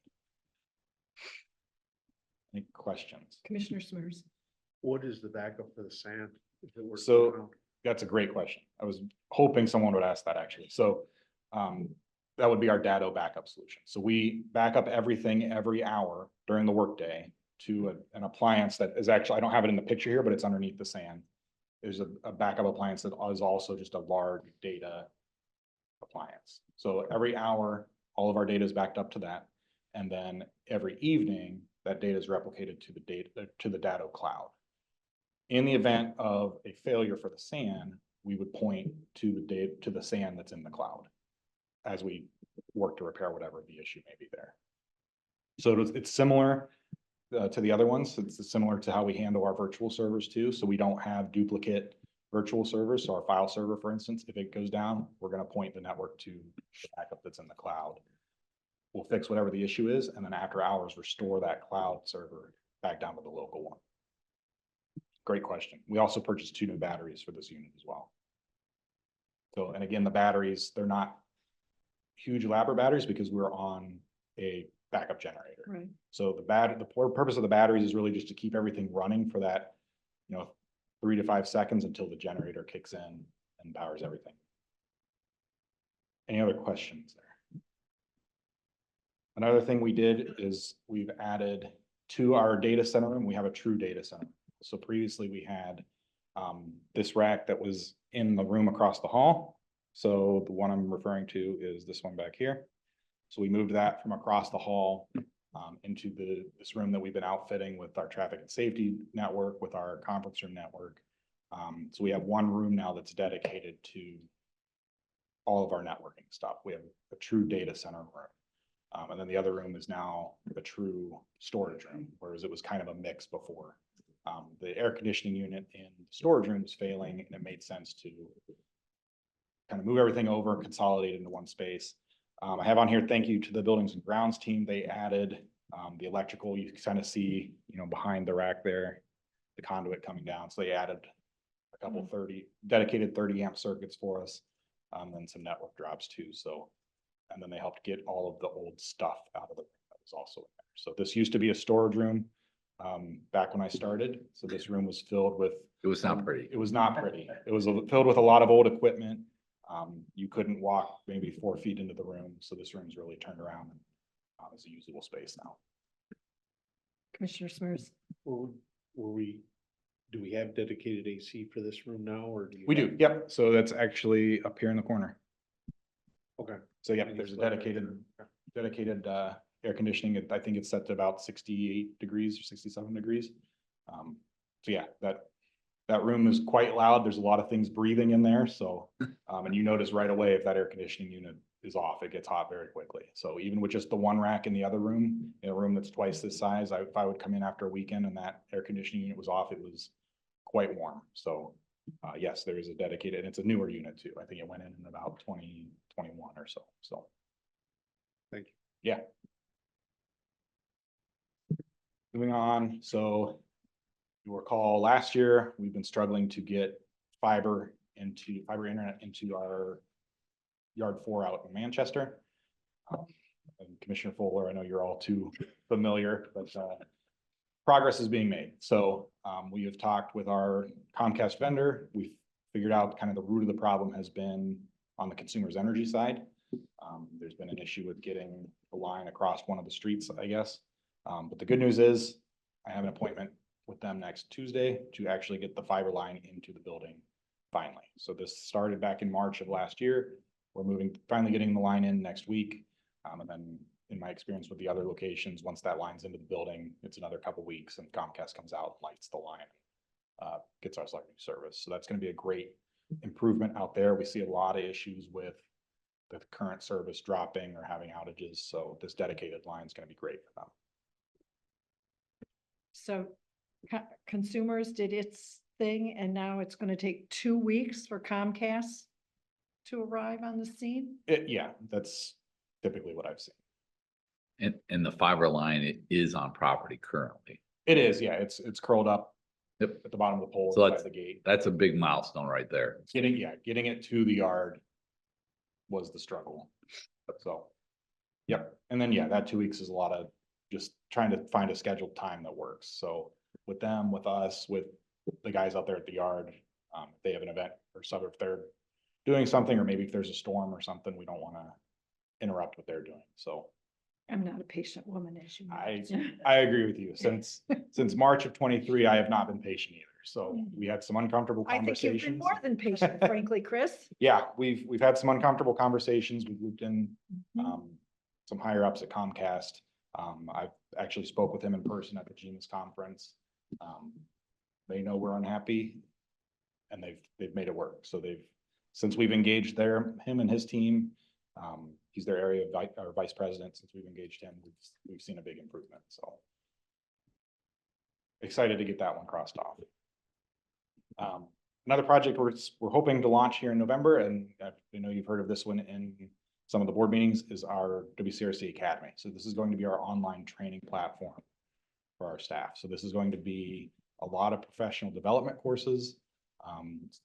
Any questions? Commissioner Smers. What is the backup for the SAN? If it were to So- go down? That's a great question. I was hoping someone would ask that actually. So that would be our Datto backup solution. So we back up everything every hour during the workday to an appliance that is actually, I don't have it in the picture here, but it's underneath the SAN. There's a backup appliance that is also just a large data appliance. So every hour, all of our data is backed up to that. And then every evening, that data is replicated to the Datto cloud. In the event of a failure for the SAN, we would point to the data, to the SAN that's in the cloud as we work to repair whatever the issue may be there. So it's similar to the other ones. It's similar to how we handle our virtual servers too. So we don't have duplicate virtual servers. So our file server, for instance, if it goes down, we're going to point the network to the backup that's in the cloud. We'll fix whatever the issue is, and then after hours, restore that cloud server back down to the local one. Great question. We also purchased 2 new batteries for this unit as well. So, and again, the batteries, they're not huge elaborate batteries because we're on a backup generator. Right. So the purpose of the batteries is really just to keep everything running for that, 3 to 5 seconds until the generator kicks in and powers everything. Any other questions there? Another thing we did is we've added to our data center room, we have a true data center. So previously we had this rack that was in the room across the hall. So the one I'm referring to is this one back here. So we moved that from across the hall into this room that we've been outfitting with our traffic and safety network, with our conference room network. So we have one room now that's dedicated to all of our networking stuff. We have a true data center room. And then the other room is now a true storage room, whereas it was kind of a mix before. The air conditioning unit in the storage room was failing, and it made sense to kind of move everything over, consolidate into one space. I have on here, thank you to the buildings and grounds team. They added the electrical. You can kind of see, behind the rack there, the conduit coming down. So they added a couple 30 dedicated 30 amp circuits for us, and some network drops too. So, and then they helped get all of the old stuff out of the room that was also in there. So this used to be a storage room back when I started. So this room was filled with. It was not pretty. It was not pretty. It was filled with a lot of old equipment. You couldn't walk maybe 4 feet into the room. So this room's really turned around and is a usable space now. Commissioner Smers. Do we have dedicated AC for this room now, or do you? We do, yep. So that's actually up here in the corner. Okay. So yeah, there's a dedicated air conditioning. I think it's set to about 68 degrees or 67 degrees. So yeah, that room is quite loud. There's a lot of things breathing in there. So, and you notice right away if that air conditioning unit is off, it gets hot very quickly. So even with just the one rack in the other room, in a room that's twice this size, if I would come in after a weekend and that air conditioning unit was off, it was quite warm. So yes, there is a dedicated, and it's a newer unit too. I think it went in about 2021 or so. So. Thank you. Yeah. Moving on. So you recall last year, we've been struggling to get fiber internet into our yard 4 out in Manchester. And Commissioner Fuller, I know you're all too familiar, but progress is being made. So we have talked with our Comcast vendor. We've figured out kind of the root of the problem has been on the consumer's energy side. There's been an issue with getting the line across one of the streets, I guess. But the good news is I have an appointment with them next Tuesday to actually get the fiber line into the building finally. So this started back in March of last year. We're finally getting the line in next week. And then in my experience with the other locations, once that line's into the building, it's another couple weeks and Comcast comes out, lights the line, gets our new service. So that's going to be a great improvement out there. We see a lot of issues with the current service dropping or having outages. So this dedicated line is going to be great for them. So consumers did its thing, and now it's going to take 2 weeks for Comcast to arrive on the scene? Yeah, that's typically what I've seen. And the fiber line is on property currently. It is, yeah, it's curled up. Yep. At the bottom of the pole So inside the gate. That's a big milestone right there. Getting it to the yard was the struggle. So, yep. And then, yeah, that 2 weeks is a lot of just trying to find a scheduled time that works. So with them, with us, with the guys out there at the yard, if they have an event or something, if they're doing something, or maybe if there's a storm or something, we don't want to interrupt what they're doing. So I'm not a patient woman, as you know. I agree with you. Since March of 23, I have not been patient either. So we had some uncomfortable I think conversations. you've been more than patient, frankly, Chris. Yeah, we've had some uncomfortable conversations. We've looped in Mhm. some higher ups at Comcast. I've actually spoke with him in person at the GMS conference. They know we're unhappy. and they've made it work. So since we've engaged him and his team, he's their area or vice president. Since we've engaged him, we've seen a big improvement. So excited to get that one crossed off. Another project we're hoping to launch here in November, and I know you've heard of this one in some of the board meetings, is our WCRC Academy. So this is going to be our online training platform for our staff. So this is going to be a lot of professional development courses,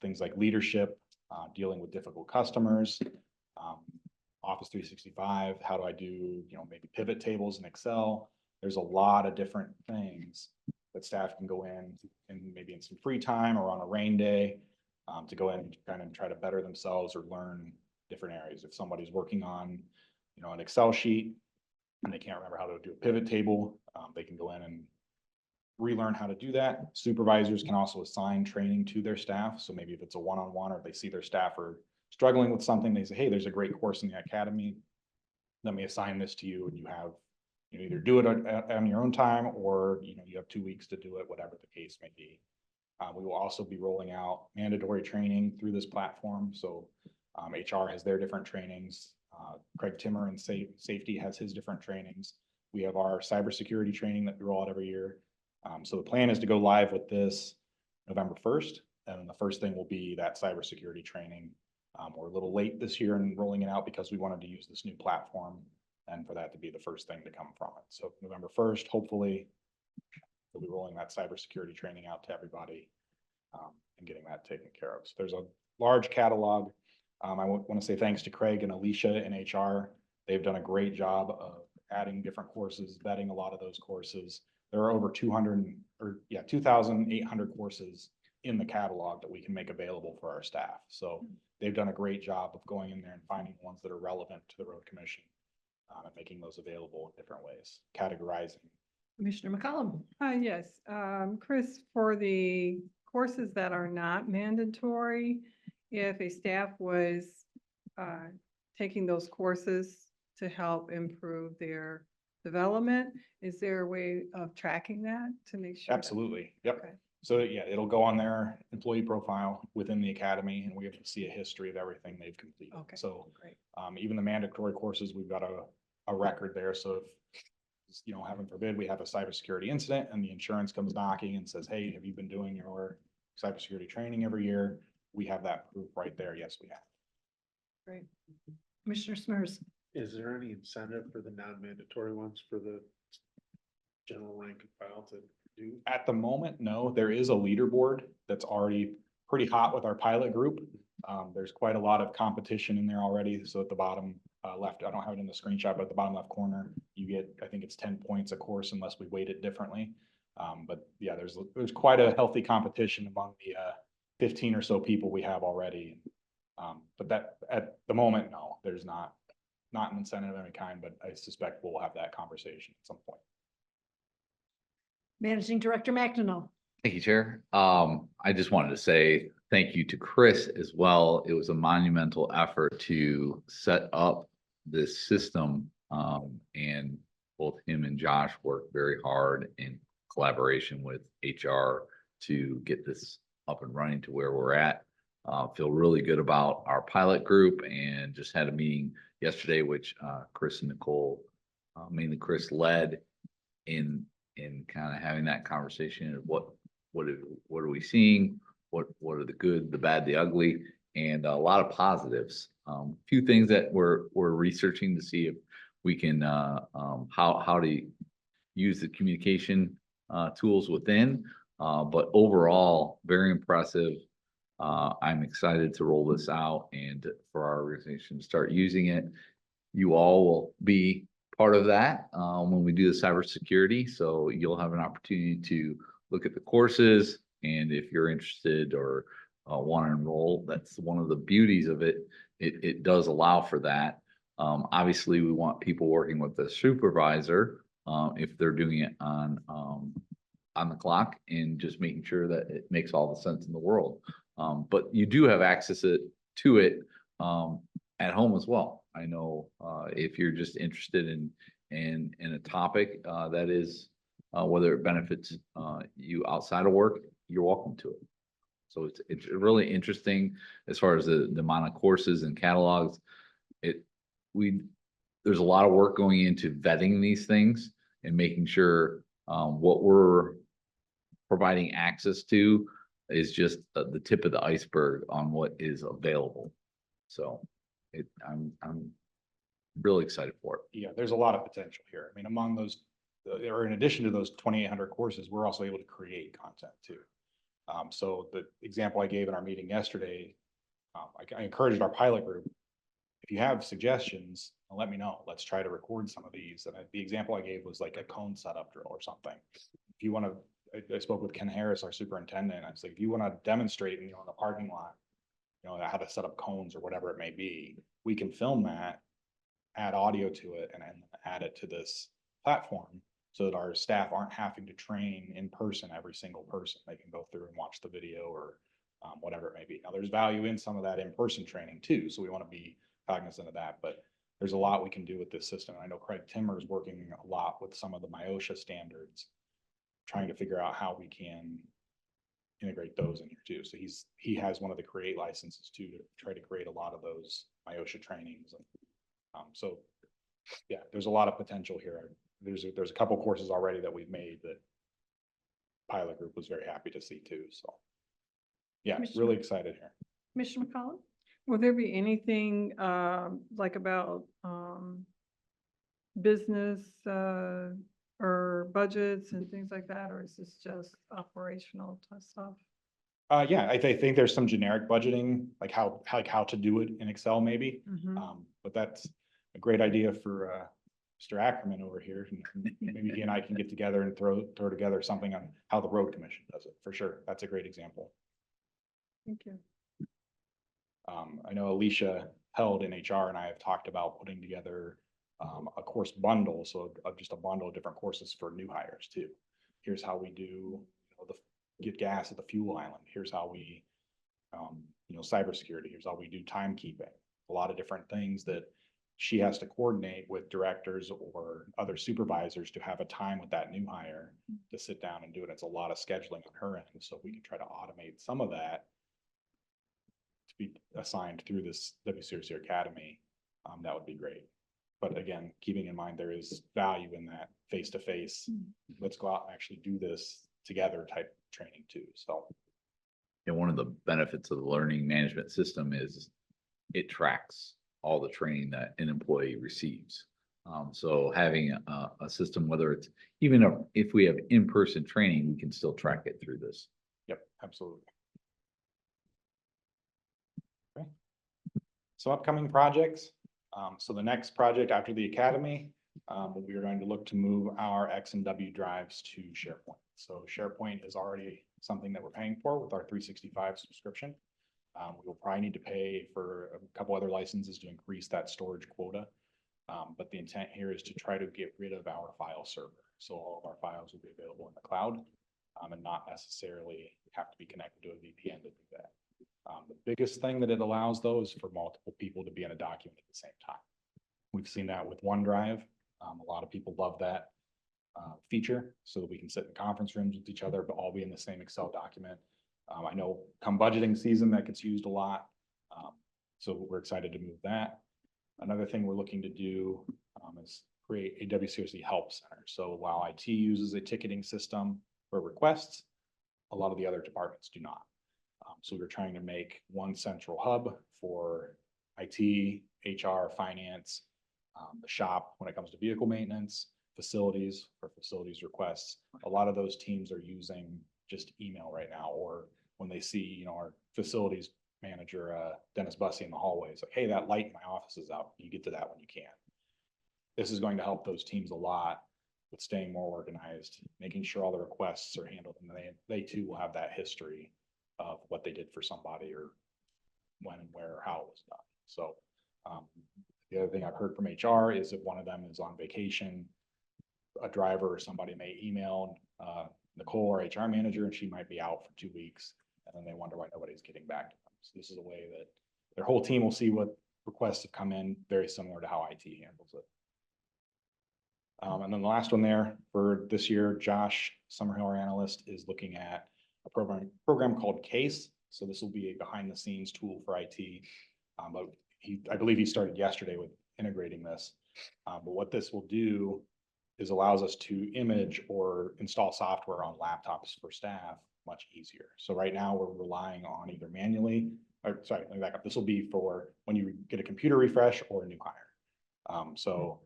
things like leadership, dealing with difficult customers, Office 365, how do I do, maybe pivot tables in Excel. There's a lot of different things that staff can go in and maybe in some free time or on a rain day, to go in and kind of try to better themselves or learn different areas. If somebody's working on, an Excel sheet and they can't remember how to do a pivot table, they can go in and relearn how to do that. Supervisors can also assign training to their staff. So maybe if it's a one-on-one or they see their staff are struggling with something, they say, hey, there's a great course in the academy. Let me assign this to you, and you have, either do it on your own time, or, you have 2 weeks to do it, whatever the case may be. We will also be rolling out mandatory training through this platform. So HR has their different trainings. Craig Timmer and safety has his different trainings. We have our cybersecurity training that we roll out every year. So the plan is to go live with this November 1st. And then the first thing will be that cybersecurity training. We're a little late this year in rolling it out because we wanted to use this new platform and for that to be the first thing to come from it. So November 1st, hopefully we'll be rolling that cybersecurity training out to everybody, and getting that taken care of. So there's a large catalog. I want to say thanks to Craig and Alicia in HR. They've done a great job of adding different courses, vetting a lot of those courses. There are over 2,800 courses in the catalog that we can make available for our staff. So they've done a great job of going in there and finding ones that are relevant to the road commission, and making those available in different ways, categorizing. Commissioner McCollum. Yes, Chris, for the courses that are not mandatory, if a staff was taking those courses to help improve their development, is there a way of tracking that to make sure? Absolutely. Yep. Okay. So yeah, it'll go on their employee profile within the academy, and we have to see a history of everything they've completed. Okay. So Great. even the mandatory courses, we've got a record there. So if, heaven forbid, we have a cybersecurity incident and the insurance comes knocking and says, hey, have you been doing your cybersecurity training every year? We have that proof right there. Yes, we have. Great. Commissioner Smers. Is there any incentive for the non-mandatory ones for the general rank and file to do? At the moment, no. There is a leaderboard that's already pretty hot with our pilot group. There's quite a lot of competition in there already. So at the bottom left, I don't have it in the screenshot, but at the bottom left corner, you get, I think it's 10 points a course unless we weight it differently. But yeah, there's quite a healthy competition among the 15 or so people we have already. But that at the moment, no, there's not an incentive of any kind, but I suspect we'll have that conversation at some point. Managing Director McDonough. Thank you, Chair. I just wanted to say thank you to Chris as well. It was a monumental effort to set up this system, and both him and Josh worked very hard in collaboration with HR to get this up and running to where we're at. Feel really good about our pilot group, and just had a meeting yesterday, which Chris and Nicole, mainly Chris, led in kind of having that conversation of what are we seeing, what are the good, the bad, the ugly, and a lot of positives. Few things that we're researching to see if we can how to use the communication tools within, but overall very impressive. I'm excited to roll this out and for our organization to start using it. You all will be part of that when we do the cybersecurity. So you'll have an opportunity to look at the courses, and if you're interested or want to enroll, that's one of the beauties of it. It does allow for that. Obviously, we want people working with the supervisor if they're doing it on the clock, and just making sure that it makes all the sense in the world. But you do have access to it at home as well. I know if you're just interested in a topic that is whether it benefits you outside of work, you're welcome to it. So it's really interesting as far as the amount of courses and catalogs. There's a lot of work going into vetting these things and making sure what we're providing access to is just the tip of the iceberg on what is available. So I'm really excited for it. Yeah, there's a lot of potential here. I mean, among those, or in addition to those 2,800 courses, we're also able to create content too. So the example I gave in our meeting yesterday, I encouraged our pilot group, if you have suggestions, let me know. Let's try to record some of these. And the example I gave was like a cone setup drill or something. If you want to, I spoke with Ken Harris, our superintendent. I was like, if you want to demonstrate, in the parking lot, how to set up cones or whatever it may be, we can film that, add audio to it, and add it to this platform so that our staff aren't having to train in person every single person. They can go through and watch the video or whatever it may be. Now, there's value in some of that in-person training too, so we want to be cognizant of that, but there's a lot we can do with this system. I know Craig Timmer is working a lot with some of the MIOSHA standards, trying to figure out how we can integrate those in here too. So he has one of the create licenses too, to try to create a lot of those MIOSHA trainings. And so yeah, there's a lot of potential here. There's a couple courses already that we've made that pilot group was very happy to see too. So yeah, really excited here. Commissioner McCollum? Will there be anything like about business or budgets and things like that, or is this just operational type stuff? Yeah, I think there's some generic budgeting, like how to do it in Excel maybe. But that's a great idea for Mr. Ackerman over here. Maybe he and I can get together and throw together something on how the road commission does it, for sure. That's a great example. Thank you. I know Alicia Held in HR and I have talked about putting together a course bundle, so just a bundle of different courses for new hires too. Here's how we do get gas at the fuel island. Here's how we, cybersecurity. Here's how we do timekeeping. A lot of different things that she has to coordinate with directors or other supervisors to have a time with that new hire to sit down and do it. It's a lot of scheduling on her end, so we can try to automate some of that to be assigned through this WCRC Academy. That would be great. But again, keeping in mind there is value in that face-to-face, let's go out and actually do this together type training too. So And one of the benefits of the learning management system is it tracks all the training that an employee receives. So having a system, whether it's even if we have in-person training, we can still track it through this. yep, absolutely. Okay. So upcoming projects. So the next project after the academy, we are going to look to move our X and W drives to SharePoint. So SharePoint is already something that we're paying for with our 365 subscription. We will probably need to pay for a couple other licenses to increase that storage quota. But the intent here is to try to get rid of our file server. So all of our files will be available in the cloud and not necessarily have to be connected to a VPN to do that. The biggest thing that it allows though is for multiple people to be in a document at the same time. We've seen that with OneDrive. A lot of people love that feature so that we can sit in conference rooms with each other, but all be in the same Excel document. I know come budgeting season that gets used a lot. So we're excited to move that. Another thing we're looking to do is create a WCRC help center. So while IT uses a ticketing system for requests, a lot of the other departments do not. So we're trying to make one central hub for IT, HR, finance, the shop when it comes to vehicle maintenance, facilities for facilities requests. A lot of those teams are using just email right now, or when they see, our facilities manager, Dennis Bussey in the hallways, like, hey, that light in my office is out. You get to that when you can. This is going to help those teams a lot with staying more organized, making sure all the requests are handled, and they too will have that history of what they did for somebody or when and where or how it was done. So the other thing I've heard from HR is if one of them is on vacation, a driver or somebody may email Nicole, our HR manager, and she might be out for 2 weeks, and then they wonder why nobody's getting back to them. So this is a way that their whole team will see what requests have come in, very similar to how IT handles it. And then the last one there for this year, Josh Summerhill, our analyst, is looking at a program called CASE. So this will be a behind the scenes tool for IT. But I believe he started yesterday with integrating this. But what this will do is allows us to image or install software on laptops for staff much easier. So right now we're relying on either manually, or sorry, let me back up. This will be for when you get a computer refresh or a new hire. So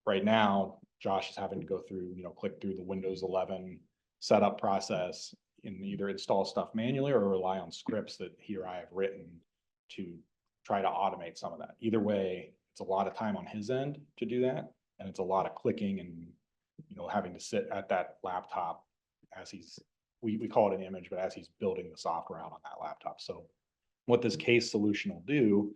right now, Josh is having to go through, click through the Windows 11 setup process and either install stuff manually or rely on scripts that he or I have written to try to automate some of that. Either way, it's a lot of time on his end to do that. And it's a lot of clicking and, having to sit at that laptop as we call it an image, but as he's building the software out on that laptop. So what this case solution will do,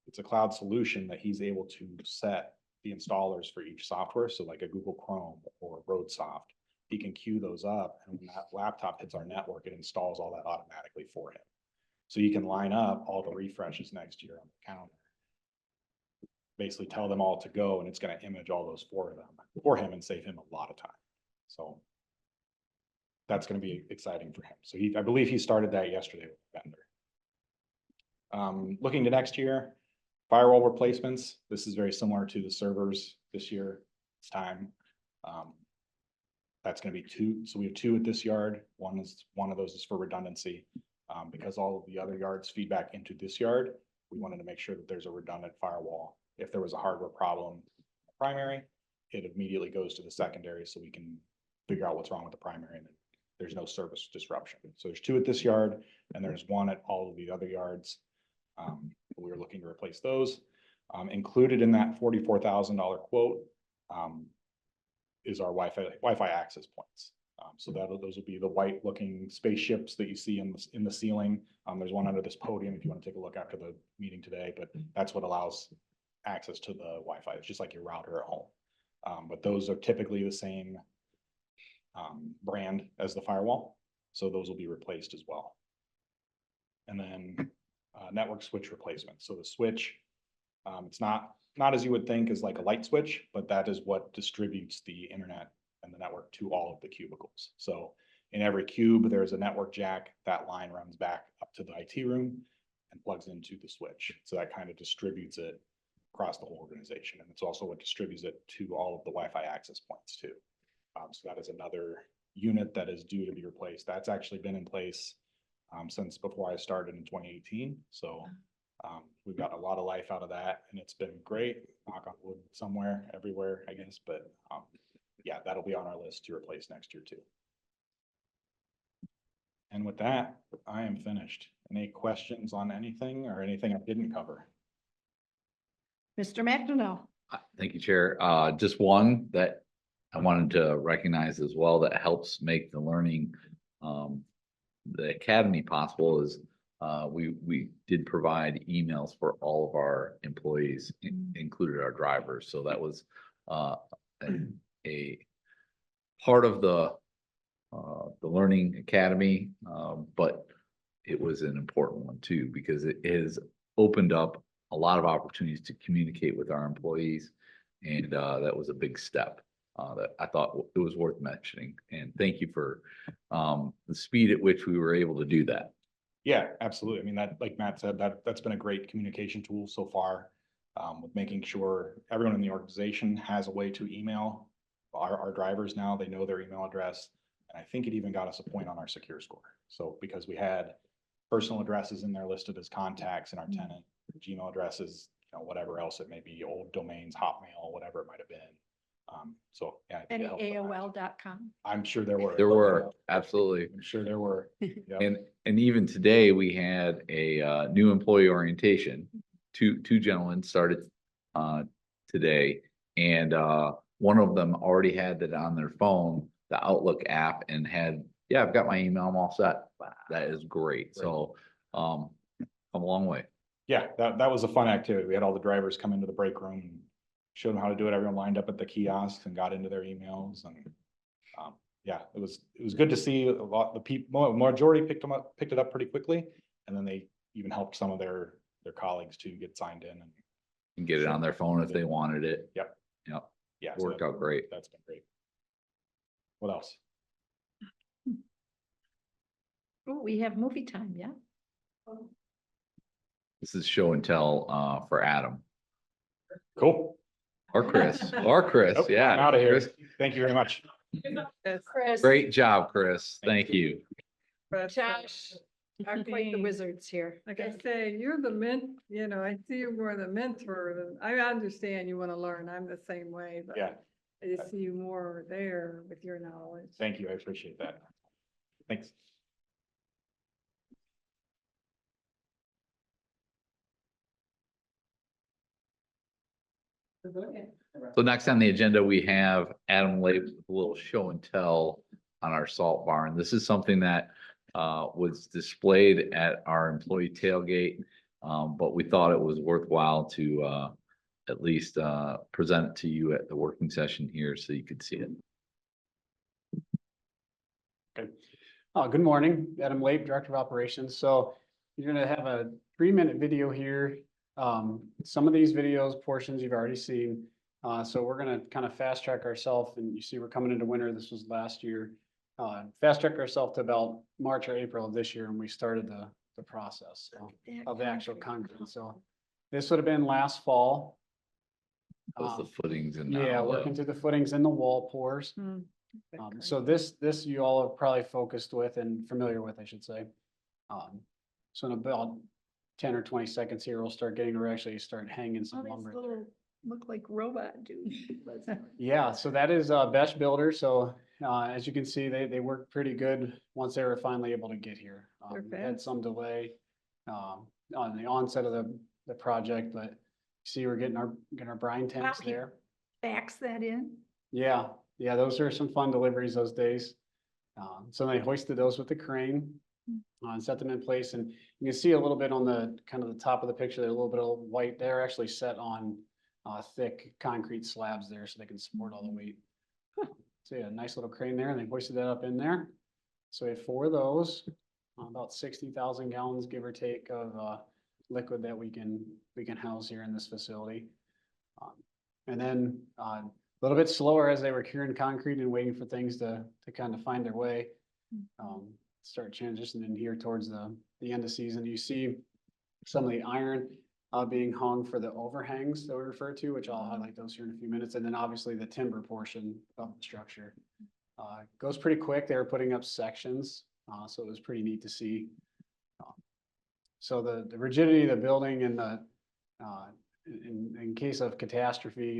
it's a cloud solution that he's able to set the installers for each software. So like a Google Chrome or RoadSoft, he can queue those up, and when that laptop hits our network, it installs all that automatically for him. So you can line up all the refreshes next year on the calendar. Basically tell them all to go, and it's going to image all those for him and save him a lot of time. So that's going to be exciting for him. So I believe he started that yesterday with the vendor. Looking to next year, firewall replacements. This is very similar to the servers this year. It's time. That's going to be 2. So we have 2 at this yard. One of those is for redundancy. Because all of the other yards feed back into this yard, we wanted to make sure that there's a redundant firewall. If there was a hardware problem, primary, it immediately goes to the secondary, so we can figure out what's wrong with the primary, and there's no service disruption. So there's 2 at this yard, and there's 1 at all of the other yards. We were looking to replace those. Included in that $44,000 quote is our Wi-Fi access points. So those will be the white looking spaceships that you see in the ceiling. There's one under this podium if you want to take a look after the meeting today, but that's what allows access to the Wi-Fi. It's just like your router at home. But those are typically the same brand as the firewall. So those will be replaced as well. And then network switch replacement. So the switch, it's not as you would think as like a light switch, but that is what distributes the internet and the network to all of the cubicles. So in every cube, there's a network jack. That line runs back up to the IT room and plugs into the switch. So that kind of distributes it across the whole organization. And it's also what distributes it to all of the Wi-Fi access points too. So that is another unit that is due to be replaced. That's actually been in place since before I started in 2018. So we've got a lot of life out of that, and it's been great. Knock on wood somewhere, everywhere, I guess. But yeah, that'll be on our list to replace next year too. And with that, I am finished. Any questions on anything or anything I didn't cover? Mr. McDonough. Thank you, Chair. Just one that I wanted to recognize as well that helps make the learning, the academy possible is we did provide emails for all of our employees, included our drivers. So that was a part of the Learning Academy, but it was an important one too, because it has opened up a lot of opportunities to communicate with our employees. And that was a big step that I thought it was worth mentioning. And thank you for the speed at which we were able to do that. Yeah, absolutely. I mean, that, like Matt said, that's been a great communication tool so far, with making sure everyone in the organization has a way to email our drivers now. They know their email address. And I think it even got us a point on our secure score. So because we had personal addresses in there listed as contacts in our tenant, Gmail addresses, whatever else it may be, old domains, Hotmail, whatever it might have been. So yeah. I think it Any helped with that. AOL.com. I'm sure there were. There were, absolutely. I'm sure there were. Yep. And even today, we had a new employee orientation. Two gentlemen started today, and one of them already had that on their phone, the Outlook app, and had, yeah, I've got my email, I'm all set. That is great. So come a long way. Yeah, that was a fun activity. We had all the drivers come into the break room and showed them how to do it. Everyone lined up at the kiosks and got into their emails, and yeah, it was good to see a lot of the people. Majority picked it up pretty quickly, and then they even helped some of their colleagues to get signed in And get it on their phone if they wanted it. Yep. Yep. Yeah, so Worked out great. That's been great. What else? Oh, we have movie time, yeah? This is show and tell for Adam Cool. or Chris, Nope, yeah. I'm out of here. Chris, Thank you very much. Chris. great job, Chris. Thank you. But, Josh, are quite the Christine, wizards here. like I say, you're the I see you more the mentor than, I understand you want to learn. I'm the same way, but Yeah, I just see you more there with your knowledge. thank you. I appreciate that. Thanks. So next on the agenda, we have Adam Lake with a little show and tell on our salt barn. This is something that was displayed at our employee tailgate. But we thought it was worthwhile to at least present it to you at the working session here so you could see it. Good morning, Adam Lape, Director of Operations. So you're gonna have a 3-minute video here. Some of these videos portions you've already seen. So we're gonna kind of fast track ourselves, and you see we're coming into winter. This was last year. Fast track ourselves to about March or April of this year, and we started the process of the actual concrete. So this would have been last fall. Those the footings and. Yeah, all the- working through the footings and the wall pours. So this you all have probably focused with and familiar with, I should say. So in about 10 or 20 seconds here, we'll start getting to actually start hanging All some these lumber. little, look like robot dudes. Yeah, so that is Besh Builder. So as you can see, they worked pretty good once they were finally able to get here. They're We had fast. some delay on the onset of the project, but you see we're getting our brine tanks he- there. Fax that in. Yeah, those are some fun deliveries those days. So they hoisted those with the crane and set them in place. And you can see a little bit on the kind of the top of the picture, there, a little bit of white. They're actually set on thick concrete slabs there so they can support all the weight. So yeah, nice little crane there, and they hoisted that up in there. So we have 4 of those, about 60,000 gallons, give or take, of liquid that we can house here in this facility. And then a little bit slower as they were curing concrete and waiting for things to kind of find their way. Start transitioning here towards the end of season. You see some of the iron being hung for the overhangs that we refer to, which I'll highlight those here in a few minutes. And then obviously the timber portion of the structure. Goes pretty quick. They were putting up sections, so it was pretty neat to see. So the rigidity of the building and in case of catastrophe,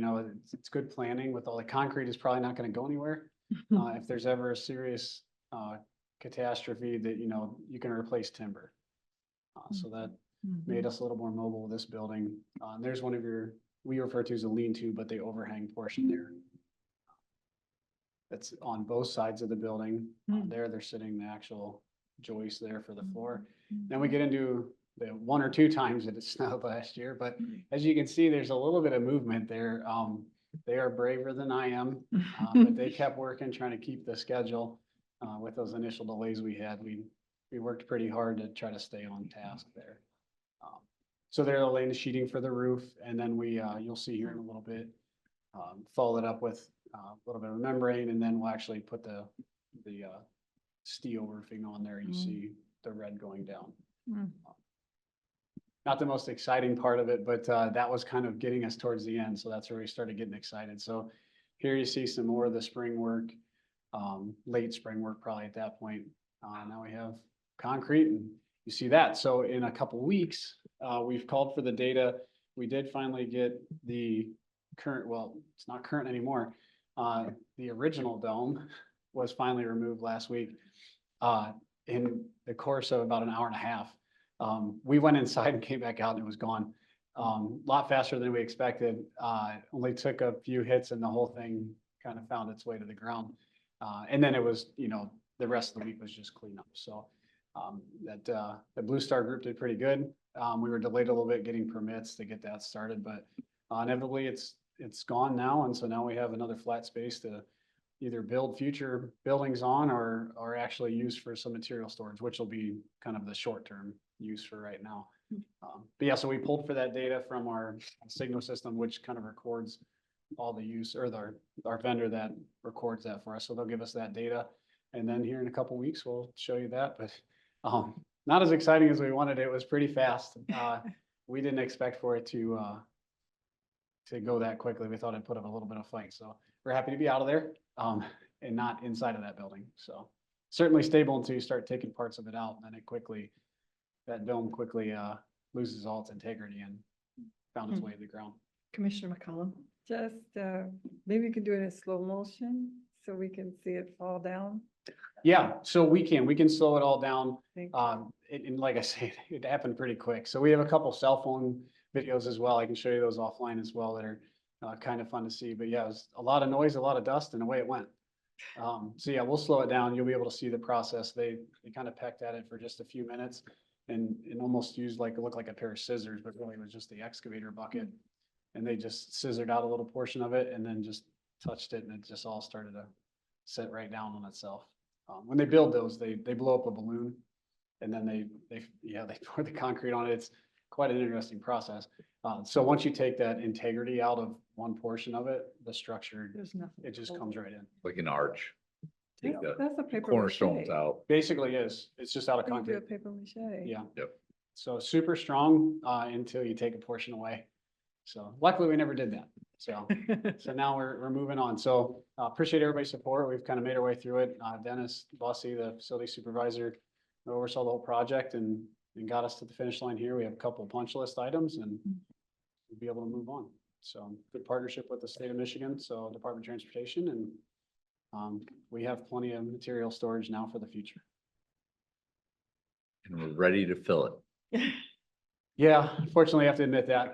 it's good planning. With all the concrete is probably not going to go anywhere. If there's ever a serious catastrophe that, you can replace timber. So that made us a little more mobile with this building. And there's one of we refer to as a lean-to, but the overhang portion there. That's on both sides of the building. There, they're sitting the actual joist there for the floor. Then we get into the 1 or 2 times that it snowed last year, but as you can see, there's a little bit of movement there. They are braver than I am, but they kept working, trying to keep the schedule. With those initial delays we had, we worked pretty hard to try to stay on task there. So they're laying the sheeting for the roof, and then you'll see here in a little bit, follow it up with a little bit of membrane, and then we'll actually put the steel roofing on there. You see the red going down. Not the most exciting part of it, but that was kind of getting us towards the end. So that's where we started getting excited. So here you see some more of the spring work, late spring work probably at that point. Now we have concrete, and you see that. So in a couple weeks, we've called for the data. We did finally get the current, well, it's not current anymore. The original dome was finally removed last week in the course of about an hour and a half. We went inside and came back out and it was gone. A lot faster than we expected. Only took a few hits and the whole thing kind of found its way to the ground. And then it was, the rest of the week was just cleanup. So the Blue Star group did pretty good. We were delayed a little bit getting permits to get that started, but inevitably it's gone now. And so now we have another flat space to either build future buildings on or actually use for some material storage, which will be kind of the short-term use for right now. But yeah, so we pulled for that data from our signal system, which kind of records all the use, or our vendor that records that for us. So they'll give us that data. And then here in a couple weeks, we'll show you that. But Not as exciting as we wanted. It was pretty fast. We didn't expect for it to go that quickly. We thought it'd put up a little bit of fight. So we're happy to be out of there, and not inside of that building. So certainly stable until you start taking parts of it out, and then that dome quickly, loses all its integrity and found its way to the ground. Commissioner McCollum. Just, maybe we could do it in slow motion so we can see it fall down. Yeah, so we can slow it all down. Thank you. And like I said, it happened pretty quick. So we have a couple cell phone videos as well. I can show you those offline as well that are kind of fun to see. But yeah, it was a lot of noise, a lot of dust, and away it went. So yeah, we'll slow it down. You'll be able to see the process. They kind of pecked at it for just a few minutes and almost used it looked like a pair of scissors, but really it was just the excavator bucket. And they just scissored out a little portion of it and then just touched it, and it just all started to set right down on itself. When they build those, they blow up a balloon, and then they pour the concrete on it. It's quite an interesting process. So once you take that integrity out of one portion of it, the structure, There's nothing. it just comes right in. Like an arch. Take the That's a paper cornerstones mache. out. Basically is, it's just out of You do a concrete. paper mache. Yeah. Yep. So super strong, until you take a portion away. So luckily we never did that. So now we're moving on. So appreciate everybody's support. We've kind of made our way through it. Dennis Bussey, the facility supervisor, oversaw the whole project and got us to the finish line here. We have a couple of punch list items and we'll be able to move on. So good partnership with the state of Michigan, so Department of Transportation, and we have plenty of material storage now for the future. And we're ready to fill it. Yeah, unfortunately, I have to admit that.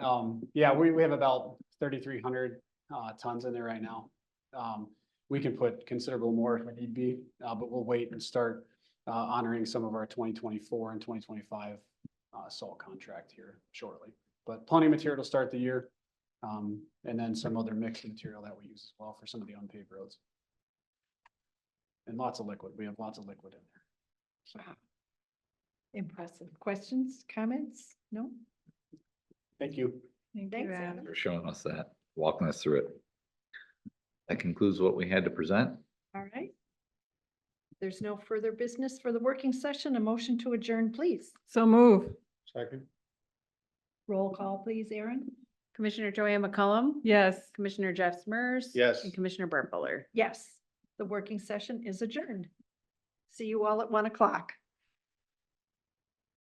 Yeah, we have about 3,300 tons in there right now. We can put considerable more if need be, but we'll wait and start honoring some of our 2024 and 2025 salt contract here shortly. But plenty of material to start the year, and then some other mixed material that we use as well for some of the unpaved roads. And lots of liquid. We have lots of liquid in there. So. Impressive. Questions, comments? No? Thank you. Thank Thanks, you, Adam. Adam. For showing us that, walking us through it. That concludes what we had to present. All right. There's no further business for the working session. A motion to adjourn, please. So move. Second. Roll call, please, Aaron. Commissioner Joanne McCollum. Yes. Commissioner Jeff Smurs. Yes. And Commissioner Burt Buller. Yes, the working session is adjourned. See you all at 1 o'clock.